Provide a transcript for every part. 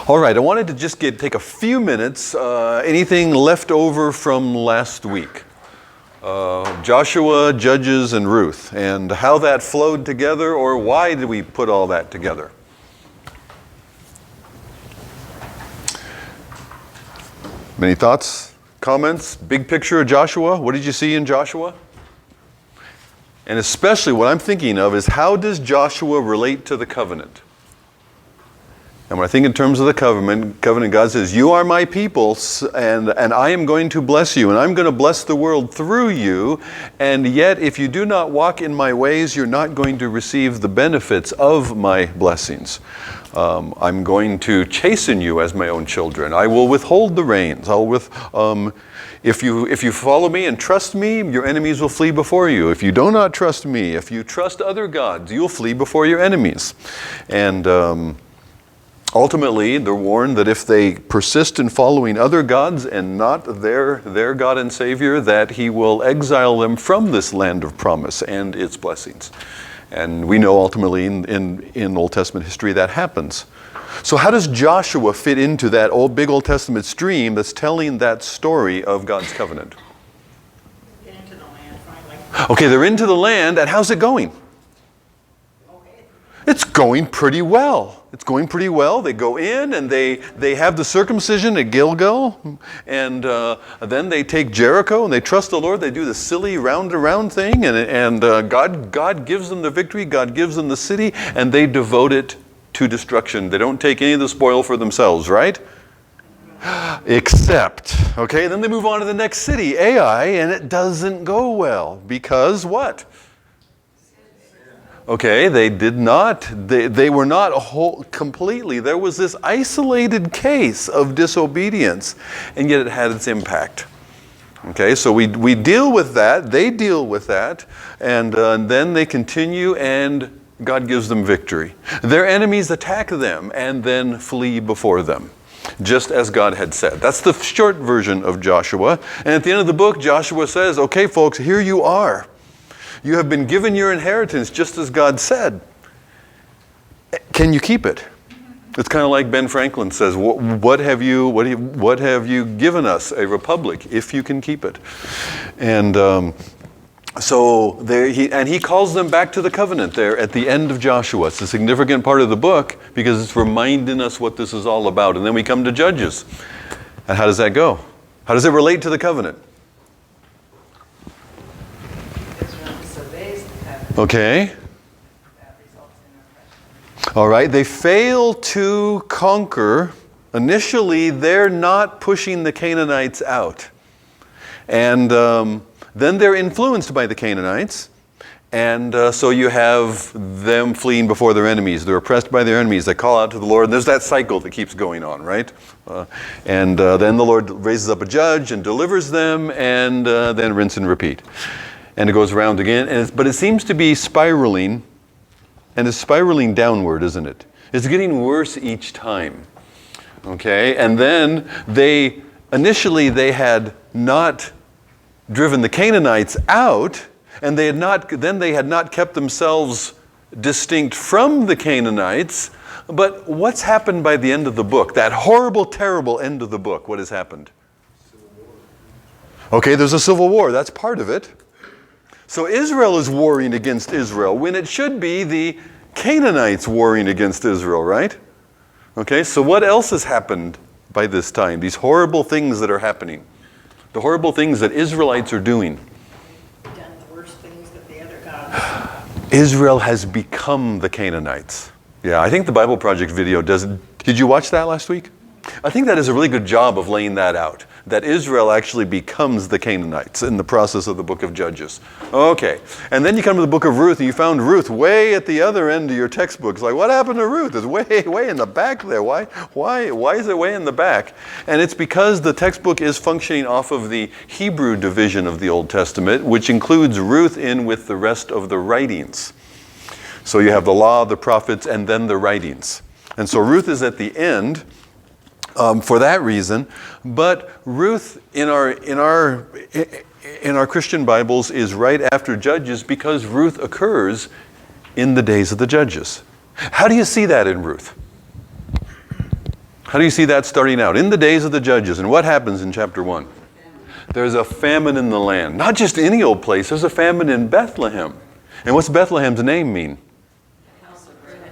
All right, I wanted to just take a few minutes, anything left over from last week. Joshua, Judges, and Ruth, and how that flowed together, or why did we put all that together? Many thoughts, comments, big picture of Joshua? What did you see in Joshua? And especially what I'm thinking of is, how does Joshua relate to the covenant? And when I think in terms of the covenant, God says, you are my people, and I am going to bless you, and I'm going to bless the world through you, and yet if you do not walk in my ways, you're not going to receive the benefits of my blessings. I'm going to chasten you as my own children. I will withhold the reins. If you follow me and trust me, your enemies will flee before you. If you do not trust me, if you trust other gods, you'll flee before your enemies. And ultimately, they're warned that if they persist in following other gods and not their God and Savior, that he will exile them from this land of promise and its blessings. And we know ultimately in Old Testament history that happens. So how does Joshua fit into that big Old Testament stream that's telling that story of God's covenant? Get into the land finally. Okay, they're into the land, and how's it going? It's going pretty well. It's going pretty well. They go in and they have the circumcision at Gilgal, and then they take Jericho and they trust the Lord. They do the silly round-around thing, and God gives them the victory. God gives them the city, and they devote it to destruction. They don't take any of the spoil for themselves, right? Except, okay, then they move on to the next city, Ai, and it doesn't go well because what? Okay, they did not, they were not completely, there was this isolated case of disobedience, and yet it had its impact. Okay, so we deal with that, they deal with that, and then they continue, and God gives them victory. Their enemies attack them and then flee before them, just as God had said. That's the short version of Joshua. And at the end of the book, Joshua says, okay, folks, here you are. You have been given your inheritance just as God said. Can you keep it? It's kind of like Ben Franklin says, what have you given us? A republic, if you can keep it. And so he calls them back to the covenant there at the end of Joshua. It's a significant part of the book because it's reminding us what this is all about. And then we come to Judges. And how does that go? How does it relate to the covenant? Okay. All right. They fail to conquer. Initially, they're not pushing the Canaanites out. And then they're influenced by the Canaanites. And so you have them fleeing before their enemies. They're oppressed by their enemies. They call out to the Lord. And there's that cycle that keeps going on, right? And then the Lord raises up a judge and delivers them, and then rinse and repeat. And it goes around again. But it seems to be spiraling, and it's spiraling downward, isn't it? It's getting worse each time. Okay? And then initially they had not driven the Canaanites out, and they had not kept themselves distinct from the Canaanites. But what's happened by the end of the book? That horrible, terrible end of the book. What has happened? Civil war. Okay, there's a civil war. That's part of it. So Israel is warring against Israel when it should be the Canaanites warring against Israel, right? Okay, so what else has happened by this time? These horrible things that are happening. The horrible things that Israelites are doing. Done the worst things that the other gods. Israel has become the Canaanites. Yeah, I think the Bible Project video does. Did you watch that last week? I think that is a really good job of laying that out. That Israel actually becomes the Canaanites in the process of the book of Judges. Okay, and then you come to the book of Ruth, and you found Ruth way at the other end of your textbooks. Like, what happened to Ruth? It's way in the back there. Why is it way in the back? And it's because the textbook is functioning off of the Hebrew division of the Old Testament, which includes Ruth in with the rest of the writings. So you have the law, the prophets, and then the writings. And so Ruth is at the end. For that reason, but Ruth in our Christian Bibles is right after Judges because Ruth occurs in the days of the Judges. How do you see that in Ruth? How do you see that starting out? In the days of the judges. And what happens in chapter 1? There's a famine in the land. Not just any old place. There's a famine in Bethlehem. And what's Bethlehem's name mean?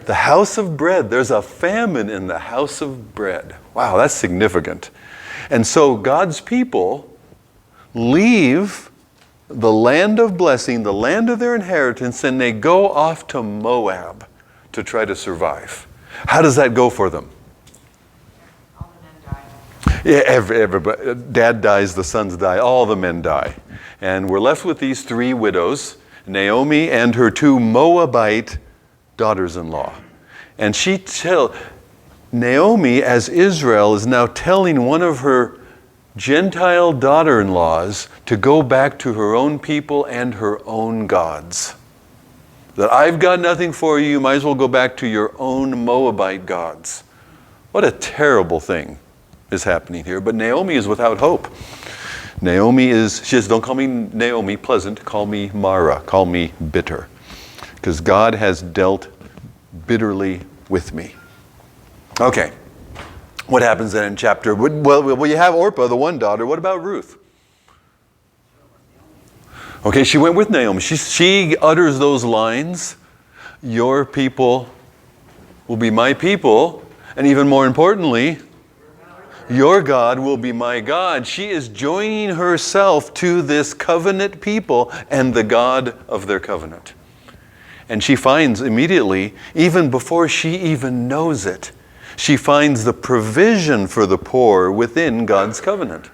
The house of bread. There's a famine in the house of bread. Wow, that's significant. And so God's people leave the land of blessing, the land of their inheritance, and they go off to Moab to try to survive. How does that go for them? All the men die. Yeah, everybody. Dad dies, the sons die, all the men die. And we're left with these 3 widows, Naomi and her 2 Moabite daughters-in-law. And Naomi, as Israel, is now telling one of her Gentile daughter-in-laws to go back to her own people and her own gods. That I've got nothing for you, you might as well go back to your own Moabite gods. What a terrible thing is happening here. But Naomi is without hope. She says, don't call me Naomi, pleasant, call me Mara, call me bitter. Because God has dealt bitterly with me. Okay. What happens then in chapter? Well, you have Orpah, the one daughter. What about Ruth? Okay, she went with Naomi. She utters those lines. Your people will be my people. And even more importantly, your God will be my God. She is joining herself to this covenant people and the God of their covenant. And she finds immediately, even before she even knows it, she finds the provision for the poor within God's covenant.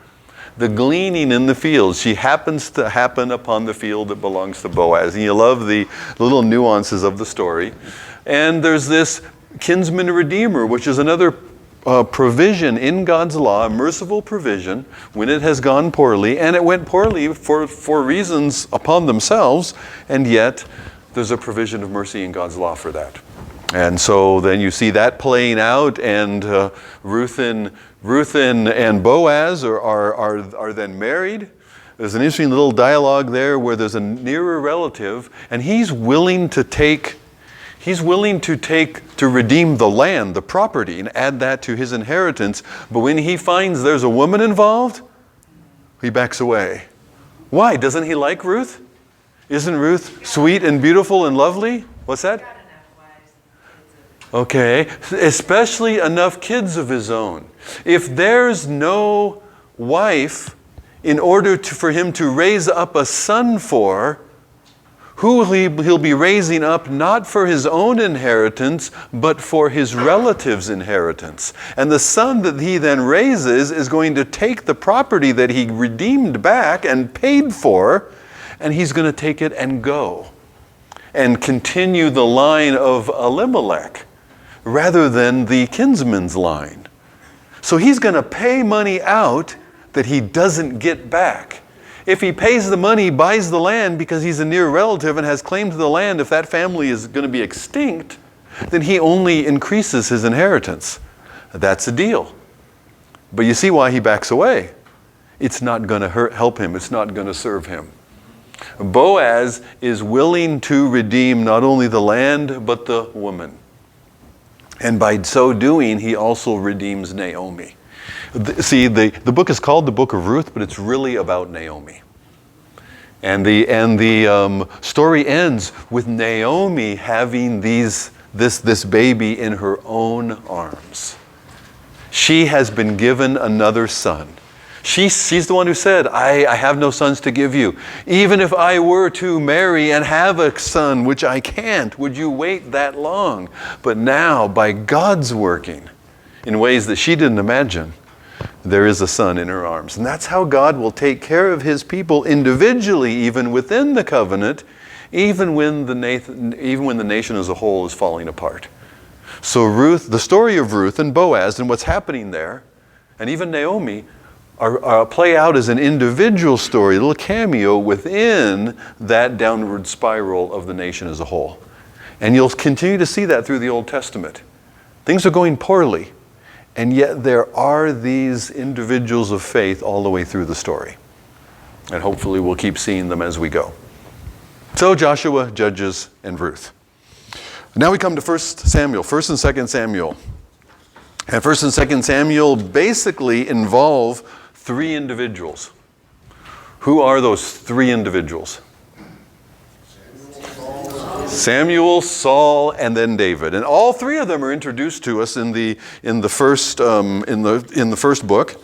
The gleaning in the fields. She happens to happen upon the field that belongs to Boaz. And you love the little nuances of the story. And there's this kinsman redeemer, which is another provision in God's law, a merciful provision when it has gone poorly. And it went poorly for reasons upon themselves. And yet there's a provision of mercy in God's law for that. And so then you see that playing out, and Ruth and Boaz are then married. There's an interesting little dialogue there where there's a nearer relative, and he's willing to redeem the land, the property, and add that to his inheritance. But when he finds there's a woman involved, he backs away. Why? Doesn't he like Ruth? Isn't Ruth sweet and beautiful and lovely? What's that? Okay, especially enough kids of his own. If there's no wife in order for him to raise up a son for, who he'll be raising up not for his own inheritance, but for his relatives' inheritance. And the son that he then raises is going to take the property that he redeemed back and paid for, and he's going to take it and go and continue the line of Elimelech rather than the kinsman's line. So he's going to pay money out that he doesn't get back. If he pays the money, buys the land because he's a near relative and has claim to the land, if that family is going to be extinct, then he only increases his inheritance. That's a deal. But you see why he backs away. It's not going to help him. It's not going to serve him. Boaz is willing to redeem not only the land, but the woman. And by so doing, he also redeems Naomi. See, the book is called the Book of Ruth, but it's really about Naomi. And the story ends with Naomi having this baby in her own arms. She has been given another son. She's the one who said, I have no sons to give you. Even if I were to marry and have a son, which I can't, would you wait that long? But now, by God's working in ways that she didn't imagine, there is a son in her arms. And that's how God will take care of his people individually, even within the covenant, even when the nation as a whole is falling apart. So Ruth, the story of Ruth and Boaz and what's happening there, and even Naomi, play out as an individual story, a little cameo within that downward spiral of the nation as a whole. And you'll continue to see that through the Old Testament. Things are going poorly, and yet there are these individuals of faith all the way through the story. And hopefully we'll keep seeing them as we go. So Joshua, Judges, and Ruth. Now we come to 1 and 2 Samuel. And 1st and 2nd Samuel basically involve three individuals. Who are those three individuals? Samuel, Saul, and then David. And all three of them are introduced to us in the first book.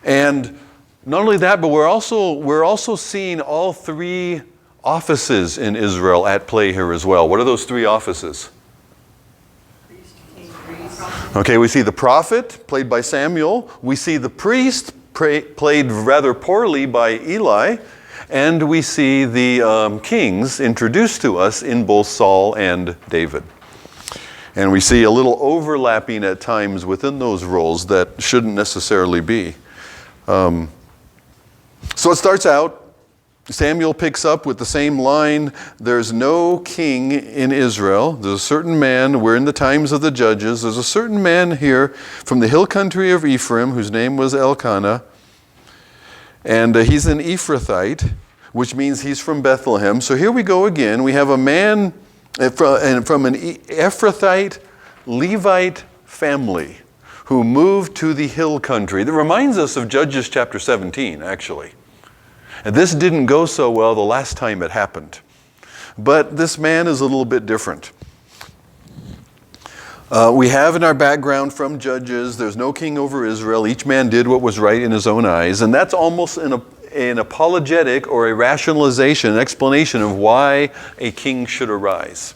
And not only that, but we're also seeing all three offices in Israel at play here as well. What are those three offices? Okay, we see the prophet, played by Samuel. We see the priest, played rather poorly by Eli. And we see the kings introduced to us in both Saul and David. And we see a little overlapping at times within those roles that shouldn't necessarily be. So it starts out, Samuel picks up with the same line, there's no king in Israel. There's a certain man, we're in the times of the judges, there's a certain man here from the hill country of Ephraim whose name was Elkanah. And he's an Ephrathite, which means he's from Bethlehem. So here we go again. We have a man from an Ephrathite Levite family who moved to the hill country. That reminds us of Judges chapter 17, actually. And this didn't go so well the last time it happened. But this man is a little bit different. We have in our background from Judges, there's no king over Israel. Each man did what was right in his own eyes. And that's almost an apologetic or a rationalization, an explanation of why a king should arise.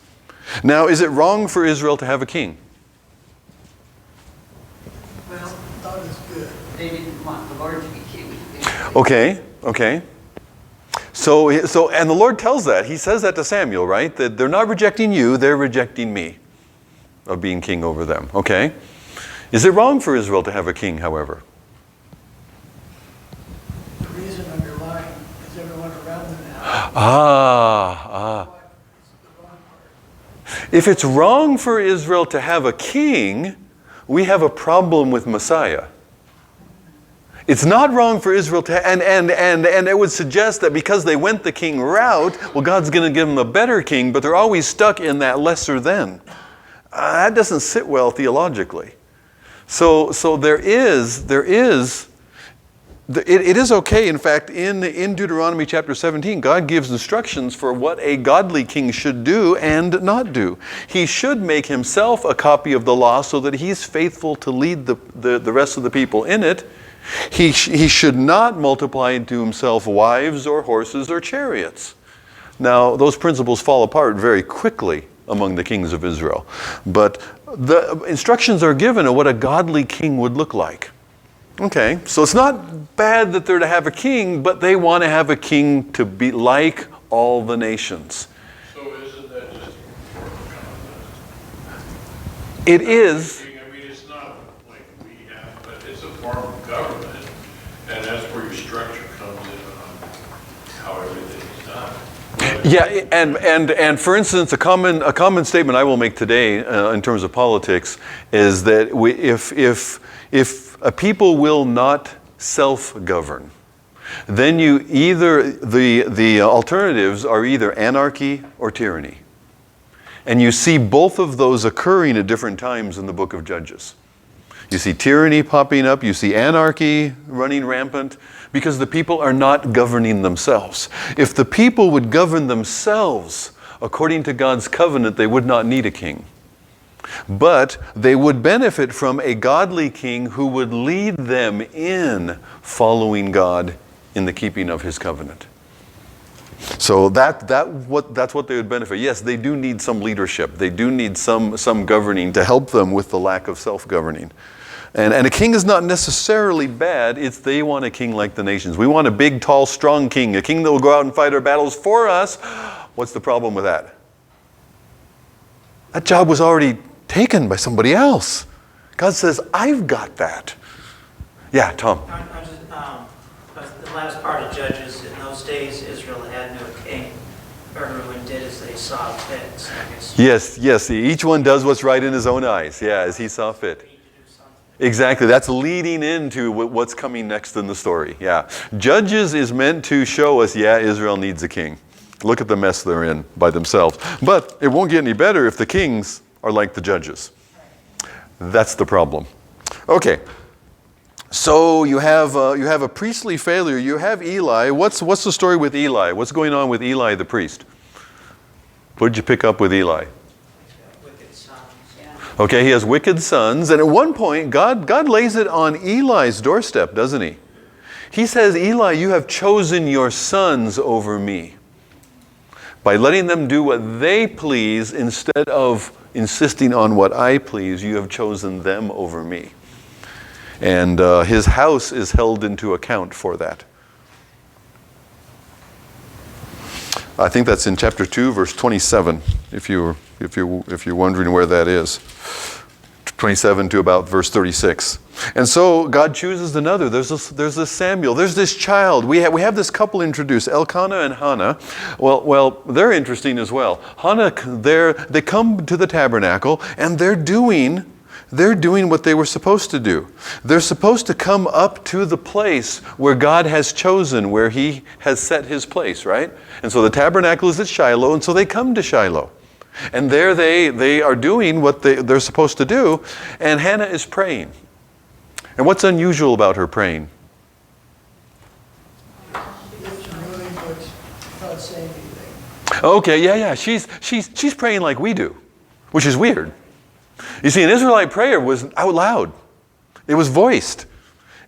Now, is it wrong for Israel to have a king? Well, God is good. they didn't want the Lord to be king. Okay. So, and the Lord tells that. He says that to Samuel, right? That they're not rejecting you, they're rejecting me of being king over them. Okay. Is it wrong for Israel to have a king, however? The reason underlying is everyone around them now. It's the wrong part. If it's wrong for Israel to have a king, we have a problem with Messiah. It's not wrong for Israel to, and it would suggest that because they went the king route, well, God's going to give them a better king, but they're always stuck in that lesser than. That doesn't sit well theologically. So it is okay. In fact, in Deuteronomy chapter 17, God gives instructions for what a godly king should do and not do. He should make himself a copy of the law so that he's faithful to lead the rest of the people in it. He should not multiply into himself wives or horses or chariots. Now, those principles fall apart very quickly among the kings of Israel. But the instructions are given of what a godly king would look like. Okay, so it's not bad that they're to have a king, but they want to have a king to be like all the nations. So isn't that just a form of government? It is. I mean, it's not like we have, but it's a form of government, and that's where your structure comes in on how everything's done. Yeah, and for instance, a common statement I will make today in terms of politics is that if a people will not self-govern, then the alternatives are either anarchy or tyranny. And you see both of those occurring at different times in the book of Judges. You see tyranny popping up, you see anarchy running rampant, because the people are not governing themselves. If the people would govern themselves according to God's covenant, they would not need a king. But they would benefit from a godly king who would lead them in following God in the keeping of his covenant. So that's what they would benefit. Yes, they do need some leadership. They do need some governing to help them with the lack of self-governing. And a king is not necessarily bad. It's they want a king like the nations. We want a big, tall, strong king, a king that will go out and fight our battles for us. What's the problem with that? That job was already taken by somebody else. God says, I've got that. Yeah, Tom. The last part of Judges, in those days, Israel had no king. Everyone did as they saw fit. So I guess Yes. Each one does what's right in his own eyes. Yeah, as he saw fit. we need to do something. Exactly. That's leading into what's coming next in the story. Yeah. Judges is meant to show us, Israel needs a king. Look at the mess they're in by themselves. But it won't get any better if the kings are like the judges. That's the problem. Okay. So you have a priestly failure. You have Eli. What's the story with Eli? What's going on with Eli the priest? What did you pick up with Eli? Wicked sons. Okay, he has wicked sons, and at one point God lays it on Eli's doorstep, doesn't he? He says, Eli, you have chosen your sons over me by letting them do what they please instead of insisting on what I please. You have chosen them over me. And his house is held into account for that. I think that's in chapter 2, verse 27, if you're wondering where that is. 27 to about verse 36. And so God chooses another. There's this Samuel. There's this child. We have this couple introduced, Elkanah and Hannah. Well, they're interesting as well. Hannah, they come to the tabernacle, and they're doing what they were supposed to do. They're supposed to come up to the place where God has chosen, where he has set his place, right? And so the tabernacle is at Shiloh, and so they come to Shiloh. And there they are doing what they're supposed to do, and Hannah is praying. And what's unusual about her praying? It's really without saying anything. Okay, yeah. She's praying like we do, which is weird. You see, an Israelite prayer was out loud. It was voiced.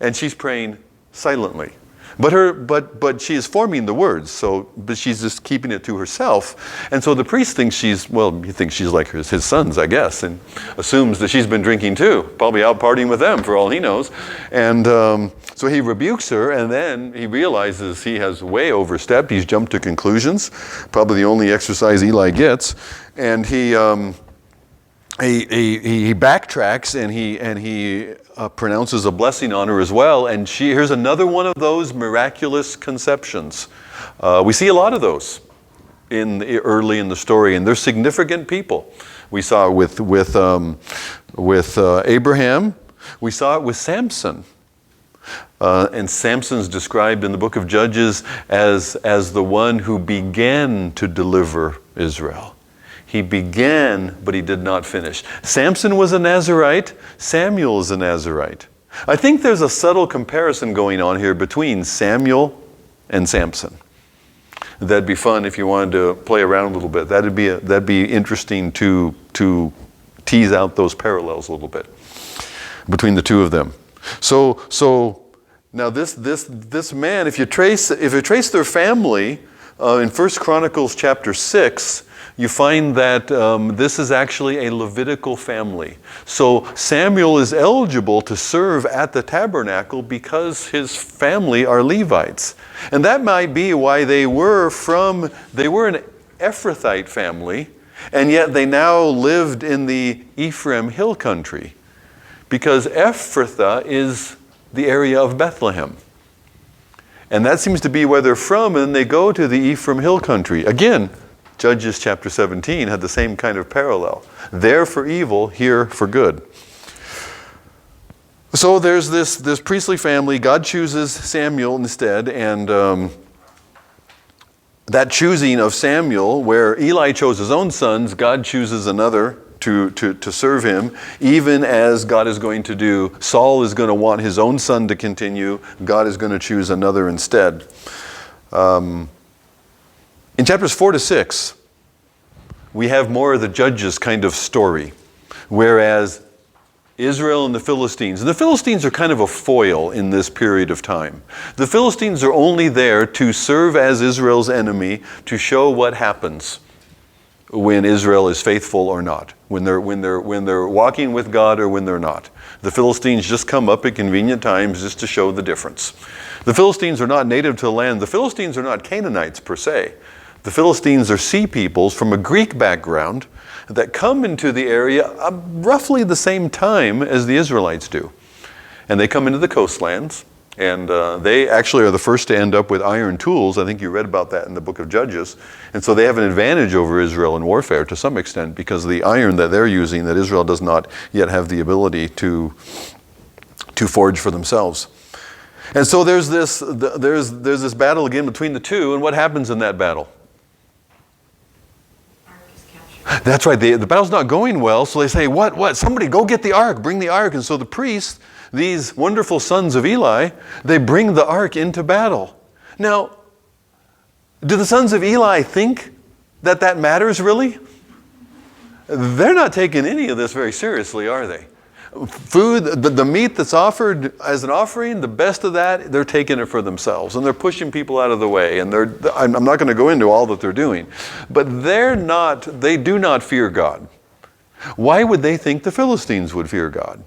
And she's praying silently. But she is forming the words, but she's just keeping it to herself. And so the priest thinks he thinks she's like his sons, I guess, and assumes that she's been drinking too, probably out partying with them for all he knows. And so he rebukes her, and then he realizes he has way overstepped. He's jumped to conclusions, probably the only exercise Eli gets. And he backtracks, and he pronounces a blessing on her as well. And here's another one of those miraculous conceptions. We see a lot of those early in the story, and they're significant people. We saw it with Abraham. We saw it with Samson. And Samson's described in the book of Judges as the one who began to deliver Israel. He began, but he did not finish. Samson was a Nazirite. Samuel is a Nazirite. I think there's a subtle comparison going on here between Samuel and Samson. That'd be fun if you wanted to play around a little bit. That'd be interesting to tease out those parallels a little bit between the two of them. So now this man, if you trace their family in 1 Chronicles chapter 6. You find that this is actually a Levitical family. So Samuel is eligible to serve at the tabernacle because his family are Levites. And that might be why they were an Ephrathite family, and yet they now lived in the Ephraim hill country, because Ephrathah is the area of Bethlehem. And that seems to be where they're from, and they go to the Ephraim hill country. Again, Judges chapter 17 had the same kind of parallel. There for evil, here for good. So there's this priestly family. God chooses Samuel instead, and that choosing of Samuel, where Eli chose his own sons, God chooses another to serve him, even as God is going to do. Saul is going to want his own son to continue. God is going to choose another instead. In chapters 4 to 6, we have more of the Judges kind of story, whereas Israel and the Philistines are kind of a foil in this period of time. The Philistines are only there to serve as Israel's enemy, to show what happens when Israel is faithful or not, when they're walking with God or when they're not. The Philistines just come up at convenient times just to show the difference. The Philistines are not native to the land. The Philistines are not Canaanites per se. The Philistines are sea peoples from a Greek background that come into the area roughly the same time as the Israelites do. And they come into the coastlands, and they actually are the first to end up with iron tools. I think you read about that in the book of Judges. And so they have an advantage over Israel in warfare to some extent, because of the iron that they're using that Israel does not yet have the ability to forge for themselves. And so there's this battle again between the two, and what happens in that battle? That's right. The battle's not going well, so they say, what? Somebody go get the ark. Bring the ark. And so the priests, these wonderful sons of Eli, they bring the ark into battle. Now, do the sons of Eli think that matters really? They're not taking any of this very seriously, are they? Food, the meat that's offered as an offering, the best of that, they're taking it for themselves. And they're pushing people out of the way. And I'm not going to go into all that they're doing. But they do not fear God. Why would they think the Philistines would fear God?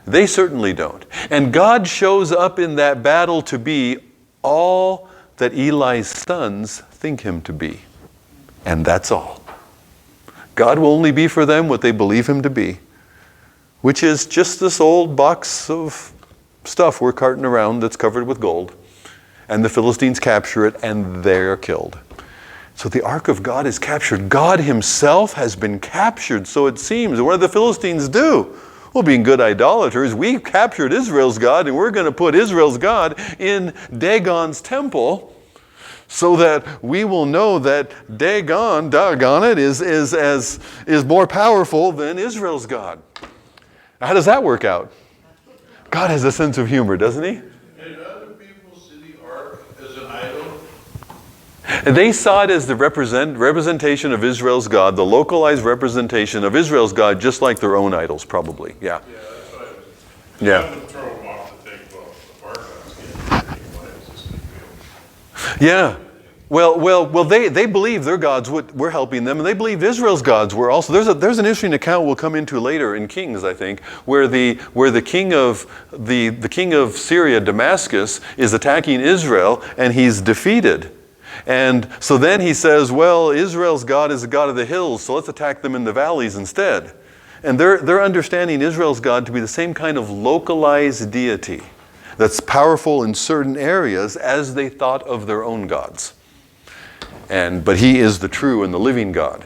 They certainly don't. And God shows up in that battle to be all that Eli's sons think him to be. And that's all. God will only be for them what they believe him to be, which is just this old box of stuff we're carting around that's covered with gold. And the Philistines capture it, and they're killed. So the ark of God is captured. God himself has been captured, so it seems. What do the Philistines do? Well, being good idolaters, we captured Israel's God, and we're going to put Israel's God in Dagon's temple, so that we will know that Dagon, doggone it, is more powerful than Israel's God. How does that work out? God has a sense of humor, doesn't he? Did other people see the ark as an idol? And they saw it as the representation of Israel's God, the localized representation of Israel's God, just like their own idols, probably. Yeah. Yeah, that's what I was. Yeah. That would throw them off to think, well, the ark I was getting, what is this big deal? Yeah. Well, they believe their gods were helping them, and they believed Israel's gods were also. There's an interesting account we'll come into later in Kings, I think, where the king of Syria, Damascus, is attacking Israel, and he's defeated. And so then he says, well, Israel's God is the God of the hills, so let's attack them in the valleys instead. And they're understanding Israel's God to be the same kind of localized deity that's powerful in certain areas as they thought of their own gods. But he is the true and the living God.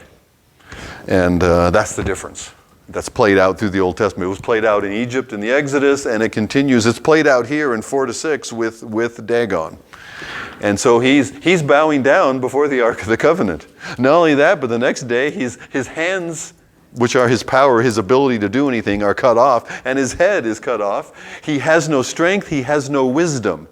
And that's the difference. That's played out through the Old Testament. It was played out in Egypt in the Exodus, and it continues. It's played out here in 4-6 with Dagon. And so he's bowing down before the Ark of the Covenant. Not only that, but the next day his hands, which are his power, his ability to do anything, are cut off, and his head is cut off. He has no strength, he has no wisdom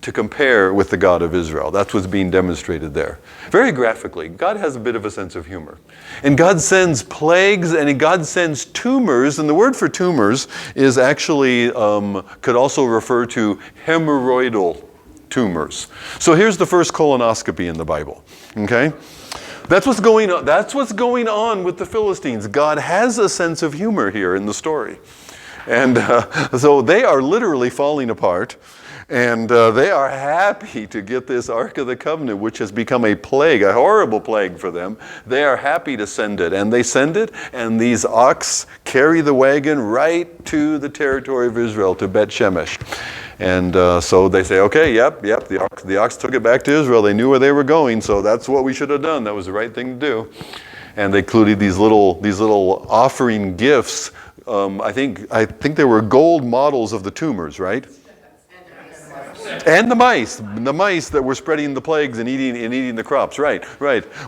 to compare with the God of Israel. That's what's being demonstrated there. Very graphically, God has a bit of a sense of humor. And God sends plagues, and God sends tumors, and the word for tumors is actually, could also refer to hemorrhoidal tumors. So here's the first colonoscopy in the Bible, okay? That's what's going on. That's what's going on with the Philistines. God has a sense of humor here in the story. And so they are literally falling apart. And they are happy to get this Ark of the Covenant, which has become a plague, a horrible plague for them. They are happy to send it. And they send it, and these ox carry the wagon right to the territory of Israel, to Bet Shemesh. And so they say, okay, yep, the ox took it back to Israel. They knew where they were going, so that's what we should have done. That was the right thing to do. And they included these little offering gifts. I think they were gold models of the tumors, right? And the mice that were spreading the plagues and eating the crops, right.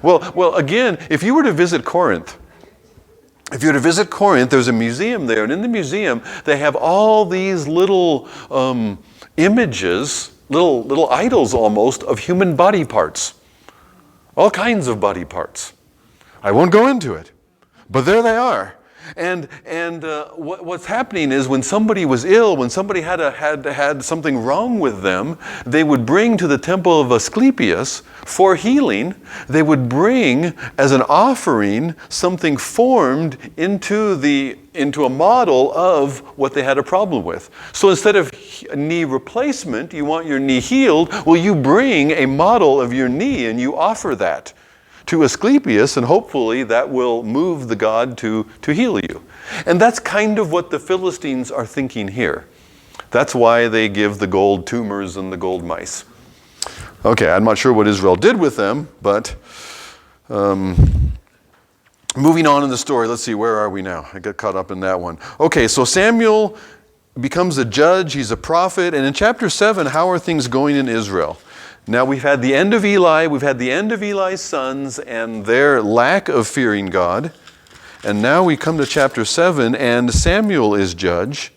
Well, again, if you were to visit Corinth, there's a museum there, and in the museum they have all these little images, little idols almost, of human body parts, all kinds of body parts. I won't go into it, but there they are. And what's happening is when somebody was ill, when somebody had something wrong with them, they would bring to the temple of Asclepius for healing. They would bring as an offering something formed into a model of what they had a problem with. So instead of knee replacement, you want your knee healed. Well, you bring a model of your knee and you offer that to Asclepius, and hopefully that will move the god to heal you. And that's kind of what the Philistines are thinking here. That's why they give the gold tumors and the gold mice. Okay, I'm not sure what Israel did with them, but moving on in the story, let's see, where are we now? I got caught up in that one. Okay, so Samuel becomes a judge, he's a prophet, and in chapter 7, how are things going in Israel? Now we've had the end of Eli, we've had the end of Eli's sons and their lack of fearing God. And now we come to chapter 7 and Samuel is judge.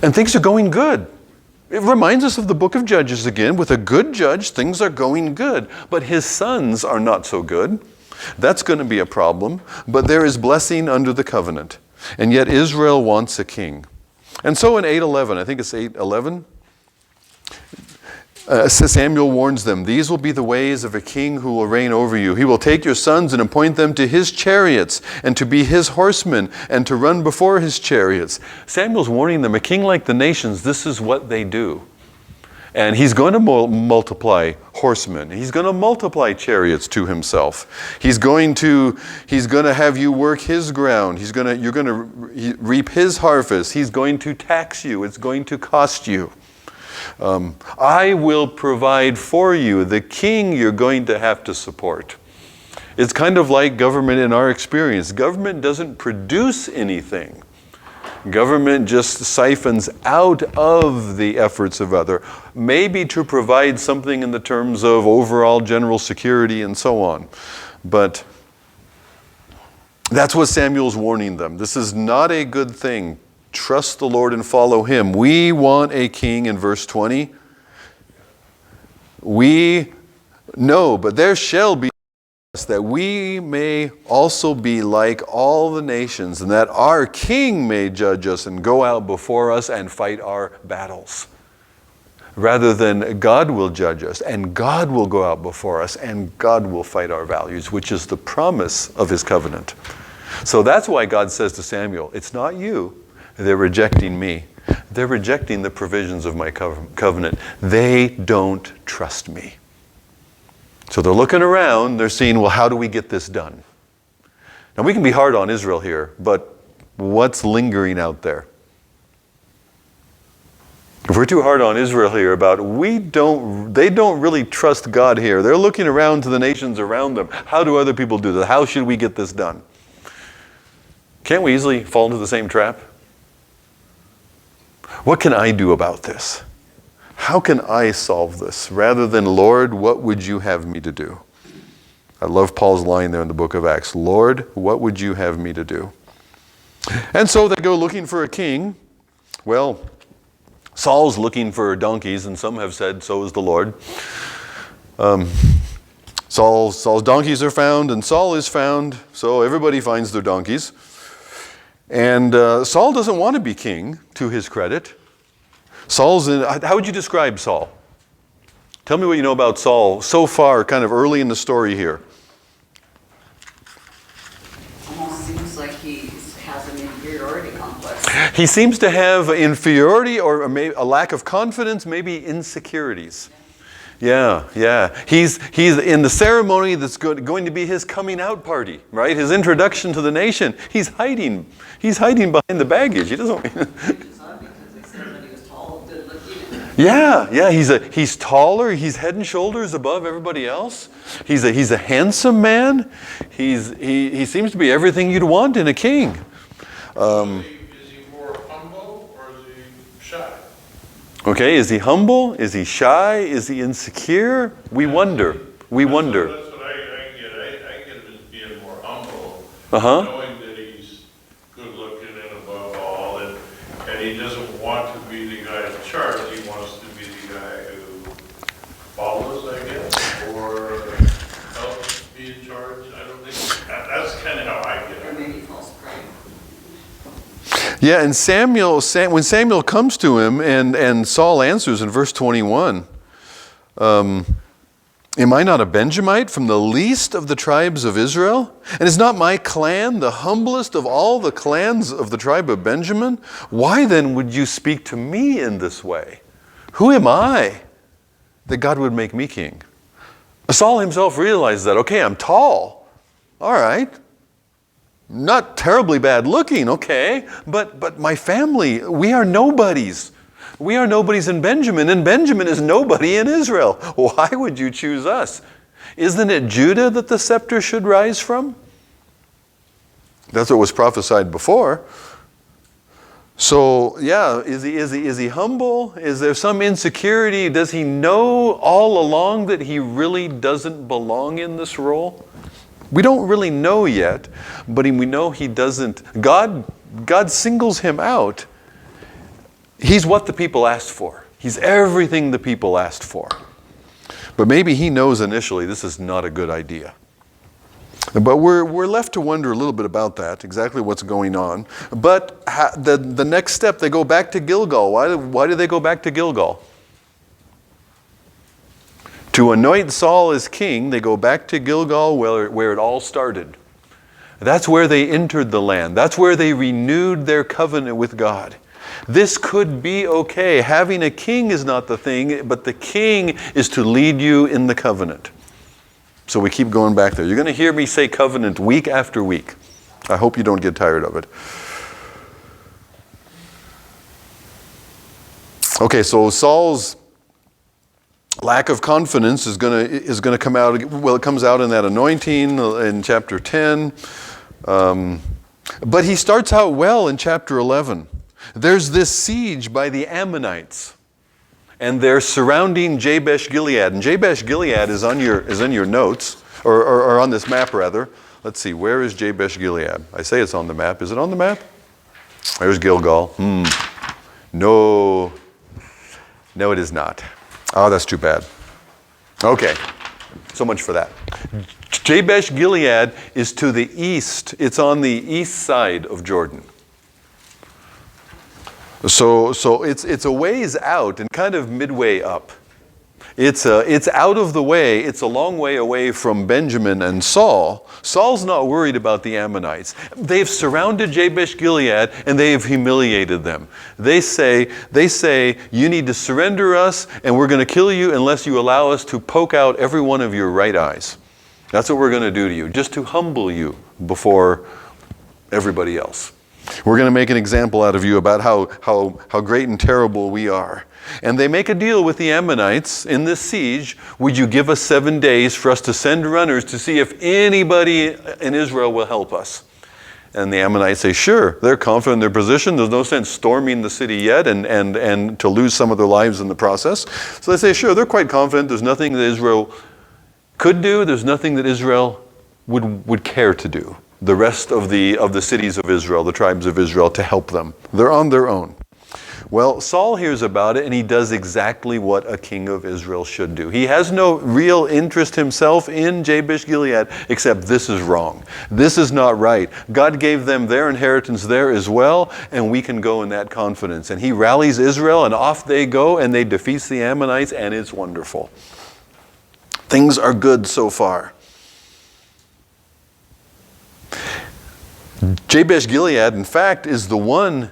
And things are going good. It reminds us of the book of Judges again. With a good judge, things are going good. But his sons are not so good. That's going to be a problem. But there is blessing under the covenant. And yet Israel wants a king. And so in 8:11, I think it's 8:11, Samuel warns them, "These will be the ways of a king who will reign over you. He will take your sons and appoint them to his chariots and to be his horsemen and to run before his chariots." Samuel's warning them, a king like the nations, this is what they do. And he's going to multiply horsemen. He's going to multiply chariots to himself. He's going to have you work his ground. You're going to reap his harvest. He's going to tax you. It's going to cost you. I will provide for you. The king you're going to have to support. It's kind of like government in our experience. Government doesn't produce anything. Government just siphons out of the efforts of other, maybe to provide something in the terms of overall general security and so on. But that's what Samuel's warning them. This is not a good thing. Trust the Lord and follow him. We want a king in verse 20. We know, but there shall be that we may also be like all the nations, and that our king may judge us and go out before us and fight our battles. Rather than God will judge us, and God will go out before us, and God will fight our values, which is the promise of his covenant. So that's why God says to Samuel, it's not you. They're rejecting me. They're rejecting the provisions of my covenant. They don't trust me. So they're looking around, they're seeing, well, how do we get this done? Now we can be hard on Israel here, but what's lingering out there? If we're too hard on Israel here about, they don't really trust God here. They're looking around to the nations around them. How do other people do this? How should we get this done? Can't we easily fall into the same trap? What can I do about this? How can I solve this? Rather than, Lord, what would you have me to do? I love Paul's line there in the book of Acts. Lord, what would you have me to do? And so they go looking for a king. Well, Saul's looking for donkeys, and some have said so is the Lord. Saul's donkeys are found, and Saul is found, so everybody finds their donkeys. And Saul doesn't want to be king, to his credit. How would you describe Saul? Tell me what you know about Saul so far, kind of early in the story here. Almost seems like he has an inferiority complex. He seems to have inferiority or maybe a lack of confidence, maybe insecurities. Yeah. He's in the ceremony that's going to be his coming out party, right? His introduction to the nation. He's hiding behind the baggage. He doesn't. Yeah. He's taller. He's head and shoulders above everybody else. He's a handsome man. He seems to be everything you'd want in a king. Is he more humble or is he shy? Okay, is he humble? Is he shy? Is he insecure? We wonder. That's what I get. I get him as being more humble, knowing that he's good looking and above all, and he doesn't want to be the guy in charge. He wants to be the guy who follows, I guess, or helps be in charge. I don't think that's kind of how I get Or it. maybe false pride. Yeah, and when Samuel comes to him and Saul answers in verse 21, am I not a Benjamite from the least of the tribes of Israel? And is not my clan the humblest of all the clans of the tribe of Benjamin? Why then would you speak to me in this way? Who am I that God would make me king? Saul himself realized that, okay, I'm tall. All right. Not terribly bad looking, okay, but my family, we are nobodies. We are nobodies in Benjamin, and Benjamin is nobody in Israel. Why would you choose us? Isn't it Judah that the scepter should rise from? That's what was prophesied before. So, yeah, is he humble? Is there some insecurity? Does he know all along that he really doesn't belong in this role? We don't really know yet, but we know he doesn't. God singles him out. He's what the people asked for. He's everything the people asked for. But maybe he knows initially this is not a good idea. But we're left to wonder a little bit about that, exactly what's going on. But the next step, they go back to Gilgal. Why do they go back to Gilgal? To anoint Saul as king, they go back to Gilgal where it all started. That's where they entered the land. That's where they renewed their covenant with God. This could be okay. Having a king is not the thing, but the king is to lead you in the covenant. So we keep going back there. You're going to hear me say covenant week after week. I hope you don't get tired of it. Okay, so Saul's lack of confidence is going to come out. Well, it comes out in that anointing in chapter 10. But he starts out well in chapter 11. There's this siege by the Ammonites. And they're surrounding Jabesh Gilead. And Jabesh Gilead is in your notes, or on this map rather. Let's see, where is Jabesh Gilead? I say it's on the map. Is it on the map? There's Gilgal. No, it is not. Oh, that's too bad. Okay, so much for that. Jabesh Gilead is to the east. It's on the east side of Jordan. So it's a ways out and kind of midway up. It's out of the way. It's a long way away from Benjamin and Saul. Saul's not worried about the Ammonites. They've surrounded Jabesh Gilead and they have humiliated them. They say, you need to surrender us and we're going to kill you unless you allow us to poke out every one of your right eyes. That's what we're going to do to you, just to humble you before everybody else. We're going to make an example out of you about how great and terrible we are. And they make a deal with the Ammonites in this siege. Would you give us 7 days for us to send runners to see if anybody in Israel will help us? And the Ammonites say, sure. They're confident in their position. There's no sense storming the city yet and to lose some of their lives in the process. So they say, sure, they're quite confident. There's nothing that Israel could do. There's nothing that Israel would care to do. The rest of the cities of Israel, the tribes of Israel, to help them. They're on their own. Well, Saul hears about it and he does exactly what a king of Israel should do. He has no real interest himself in Jabesh Gilead, except this is wrong. This is not right. God gave them their inheritance there as well, and we can go in that confidence. And he rallies Israel and off they go and they defeat the Ammonites and it's wonderful. Things are good so far. Jabesh Gilead, in fact, is the one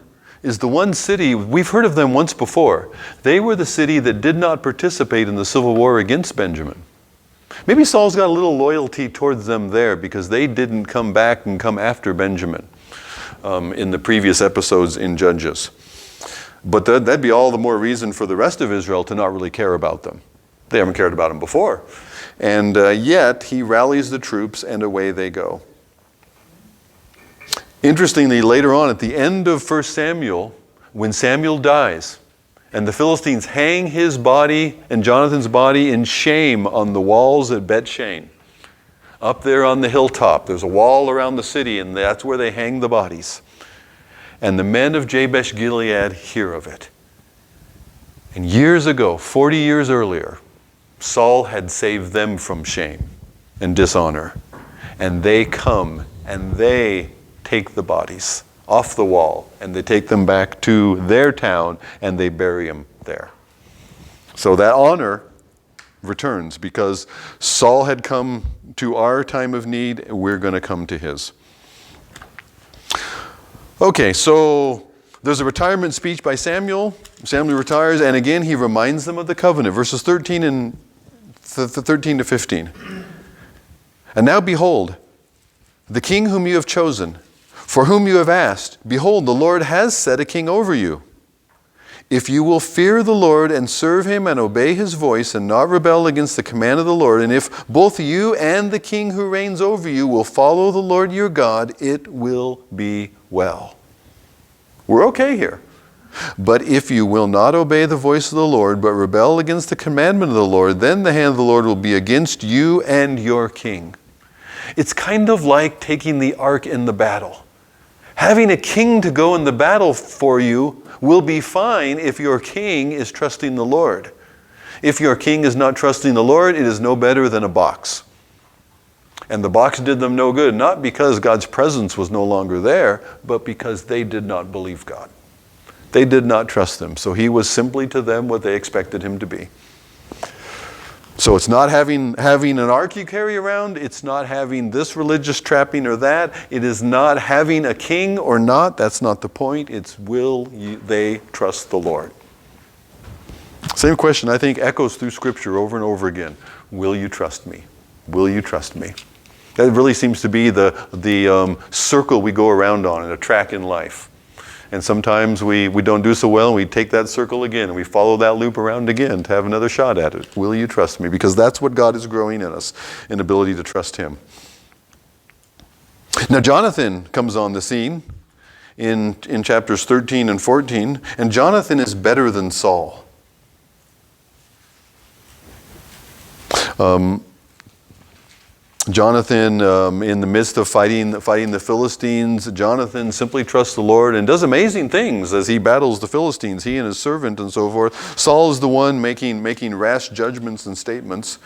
city, we've heard of them once before. They were the city that did not participate in the civil war against Benjamin. Maybe Saul's got a little loyalty towards them there because they didn't come back and come after Benjamin in the previous episodes in Judges. But that'd be all the more reason for the rest of Israel to not really care about them. They haven't cared about them before. And yet, he rallies the troops and away they go. Interestingly, later on at the end of 1 Samuel, when Samuel dies, and the Philistines hang his body and Jonathan's body in shame on the walls at Bet-Shean, up there on the hilltop, there's a wall around the city, and that's where they hang the bodies. And the men of Jabesh Gilead hear of it. And years ago, 40 years earlier, Saul had saved them from shame and dishonor. And they come and they take the bodies off the wall and they take them back to their town and they bury them there. So that honor returns because Saul had come to our time of need, we're going to come to his. Okay, so there's a retirement speech by Samuel. Samuel retires, and again he reminds them of the covenant, verses 13 to 15. And now behold, the king whom you have chosen, for whom you have asked, behold, the Lord has set a king over you. If you will fear the Lord and serve him and obey his voice and not rebel against the command of the Lord, and if both you and the king who reigns over you will follow the Lord your God, it will be well. We're okay here. But if you will not obey the voice of the Lord, but rebel against the commandment of the Lord, then the hand of the Lord will be against you and your king. It's kind of like taking the ark in the battle. Having a king to go in the battle for you will be fine if your king is trusting the Lord. If your king is not trusting the Lord, it is no better than a box. And the box did them no good, not because God's presence was no longer there, but because they did not believe God. They did not trust him. So he was simply to them what they expected him to be. So it's not having an ark you carry around. It's not having this religious trapping or that. It is not having a king or not. That's not the point. It's they trust the Lord. Same question I think echoes through Scripture over and over again. Will you trust me? Will you trust me? That really seems to be the circle we go around on in a track in life. And sometimes we don't do so well, and we take that circle again, and we follow that loop around again to have another shot at it. Will you trust me? Because that's what God is growing in us, an ability to trust him. Now Jonathan comes on the scene in chapters 13 and 14, and Jonathan is better than Saul. Jonathan, in the midst of fighting the Philistines, Jonathan simply trusts the Lord and does amazing things as he battles the Philistines, he and his servant and so forth. Saul is the one making rash judgments and statements.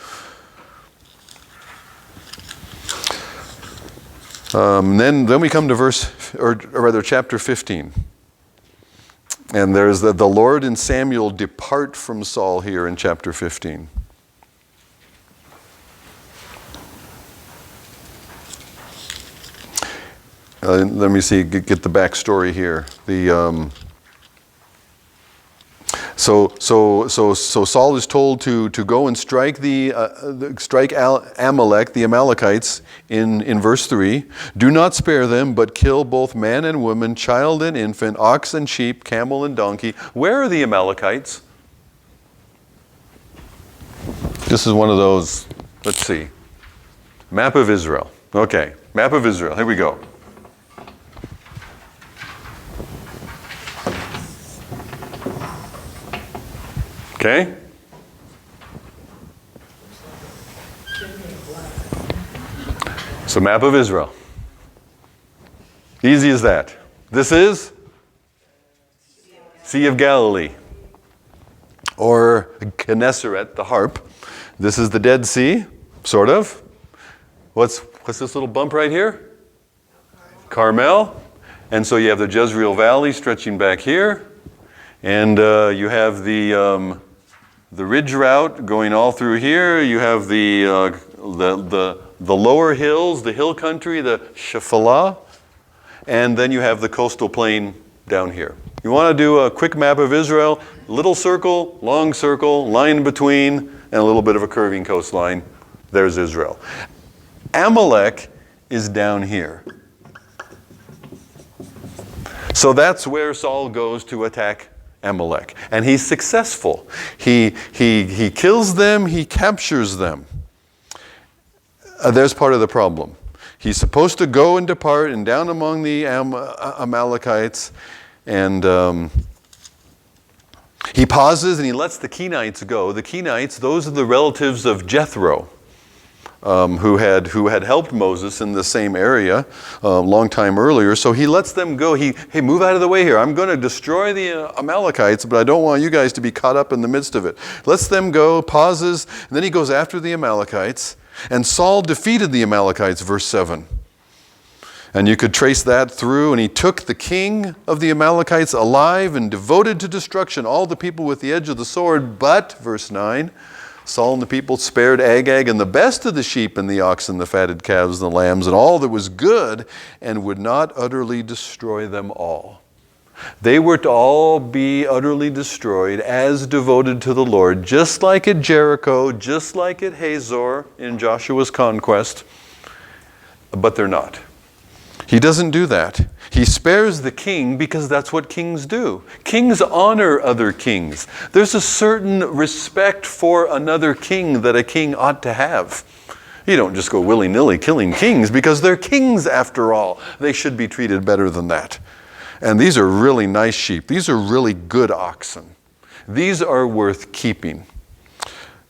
Then we come to chapter 15. And there's the Lord and Samuel depart from Saul here in chapter 15. Let me see, get the backstory here. So Saul is told to go and strike Amalek, the Amalekites, in verse 3. Do not spare them, but kill both man and woman, child and infant, ox and sheep, camel and donkey. Where are the Amalekites? This is one of those, let's see, map of Israel. Okay, map of Israel, here we go. Okay? So map of Israel. Easy as that. This is Sea of Galilee. Or Gennesaret, the harp. This is the Dead Sea, sort of. What's this little bump right here? Carmel. And so you have the Jezreel Valley stretching back here. And you have the ridge route going all through here. You have the lower hills, the hill country, the Shephelah, and then you have the coastal plain down here. You want to do a quick map of Israel, little circle, long circle, line in between, and a little bit of a curving coastline. There's Israel. Amalek is down here. So that's where Saul goes to attack Amalek. And he's successful. He kills them, he captures them. There's part of the problem. He's supposed to go and depart and down among the Amalekites, and he pauses and he lets the Kenites go. The Kenites, those are the relatives of Jethro, who had helped Moses in the same area a long time earlier. So he lets them go. Hey, move out of the way here. I'm going to destroy the Amalekites, but I don't want you guys to be caught up in the midst of it. Lets them go, pauses, and then he goes after the Amalekites. And Saul defeated the Amalekites, verse 7. And you could trace that through. And he took the king of the Amalekites alive and devoted to destruction all the people with the edge of the sword. But, verse 9, Saul and the people spared Agag and the best of the sheep and the oxen, the fatted calves and the lambs, and all that was good, and would not utterly destroy them all. They were to all be utterly destroyed as devoted to the Lord, just like at Jericho, just like at Hazor in Joshua's conquest, but they're not. He doesn't do that. He spares the king because that's what kings do. Kings honor other kings. There's a certain respect for another king that a king ought to have. You don't just go willy-nilly killing kings because they're kings after all. They should be treated better than that. And these are really nice sheep. These are really good oxen. These are worth keeping.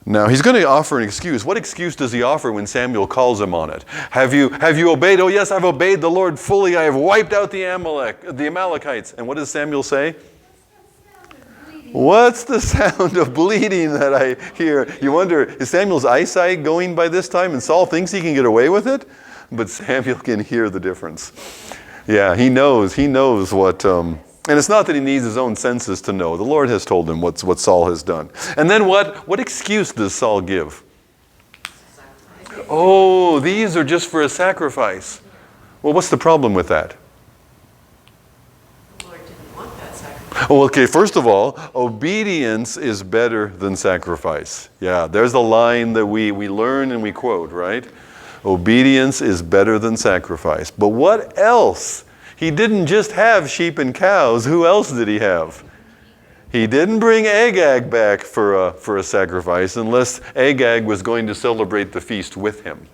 Now, he's going to offer an excuse. What excuse does he offer when Samuel calls him on it? Have you obeyed? Oh, yes, I've obeyed the Lord fully. I have wiped out the Amalekites. And what does Samuel say? What's the sound of bleeding that I hear? You wonder, is Samuel's eyesight going by this time and Saul thinks he can get away with it? But Samuel can hear the difference. Yeah, he knows what... And it's not that he needs his own senses to know. The Lord has told him what Saul has done. And then what excuse does Saul give? Oh, these are just for a sacrifice. Well, what's the problem with that? The Lord didn't want that sacrifice. Oh, okay, first of all, obedience is better than sacrifice. Yeah, there's a line that we learn and we quote, right? Obedience is better than sacrifice. But what else? He didn't just have sheep and cows. Who else did he have? He didn't bring Agag back for a sacrifice unless Agag was going to celebrate the feast with him.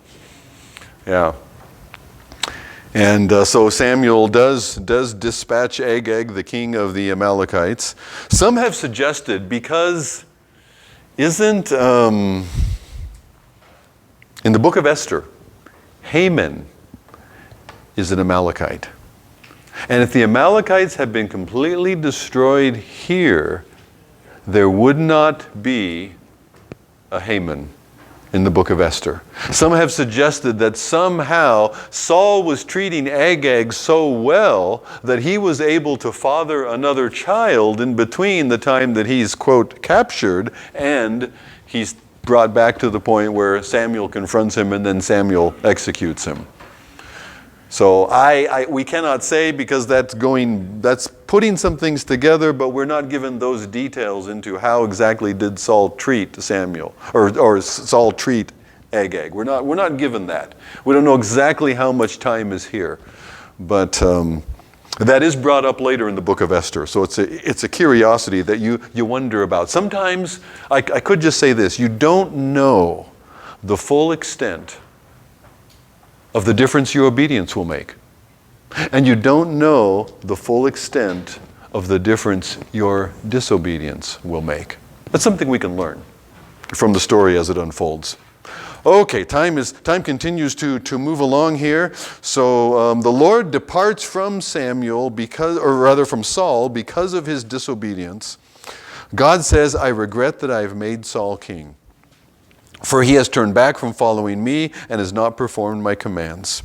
Yeah. And so Samuel does dispatch Agag, the king of the Amalekites. Some have suggested because isn't, in the book of Esther, Haman is an Amalekite. And if the Amalekites had been completely destroyed here, there would not be a Haman in the book of Esther. Some have suggested that somehow Saul was treating Agag so well that he was able to father another child in between the time that he's, quote, captured and he's brought back to the point where Samuel confronts him and then Samuel executes him. So we cannot say because that's putting some things together, but we're not given those details into how exactly did Saul treat Samuel or Saul treat Agag. We're not given that. We don't know exactly how much time is here, but that is brought up later in the book of Esther. So it's a curiosity that you wonder about. Sometimes I could just say this: you don't know the full extent of the difference your obedience will make. And you don't know the full extent of the difference your disobedience will make. That's something we can learn from the story as it unfolds. Okay, time continues to move along here. So the Lord departs from from Saul because of his disobedience. God says, I regret that I have made Saul king, for he has turned back from following me and has not performed my commands.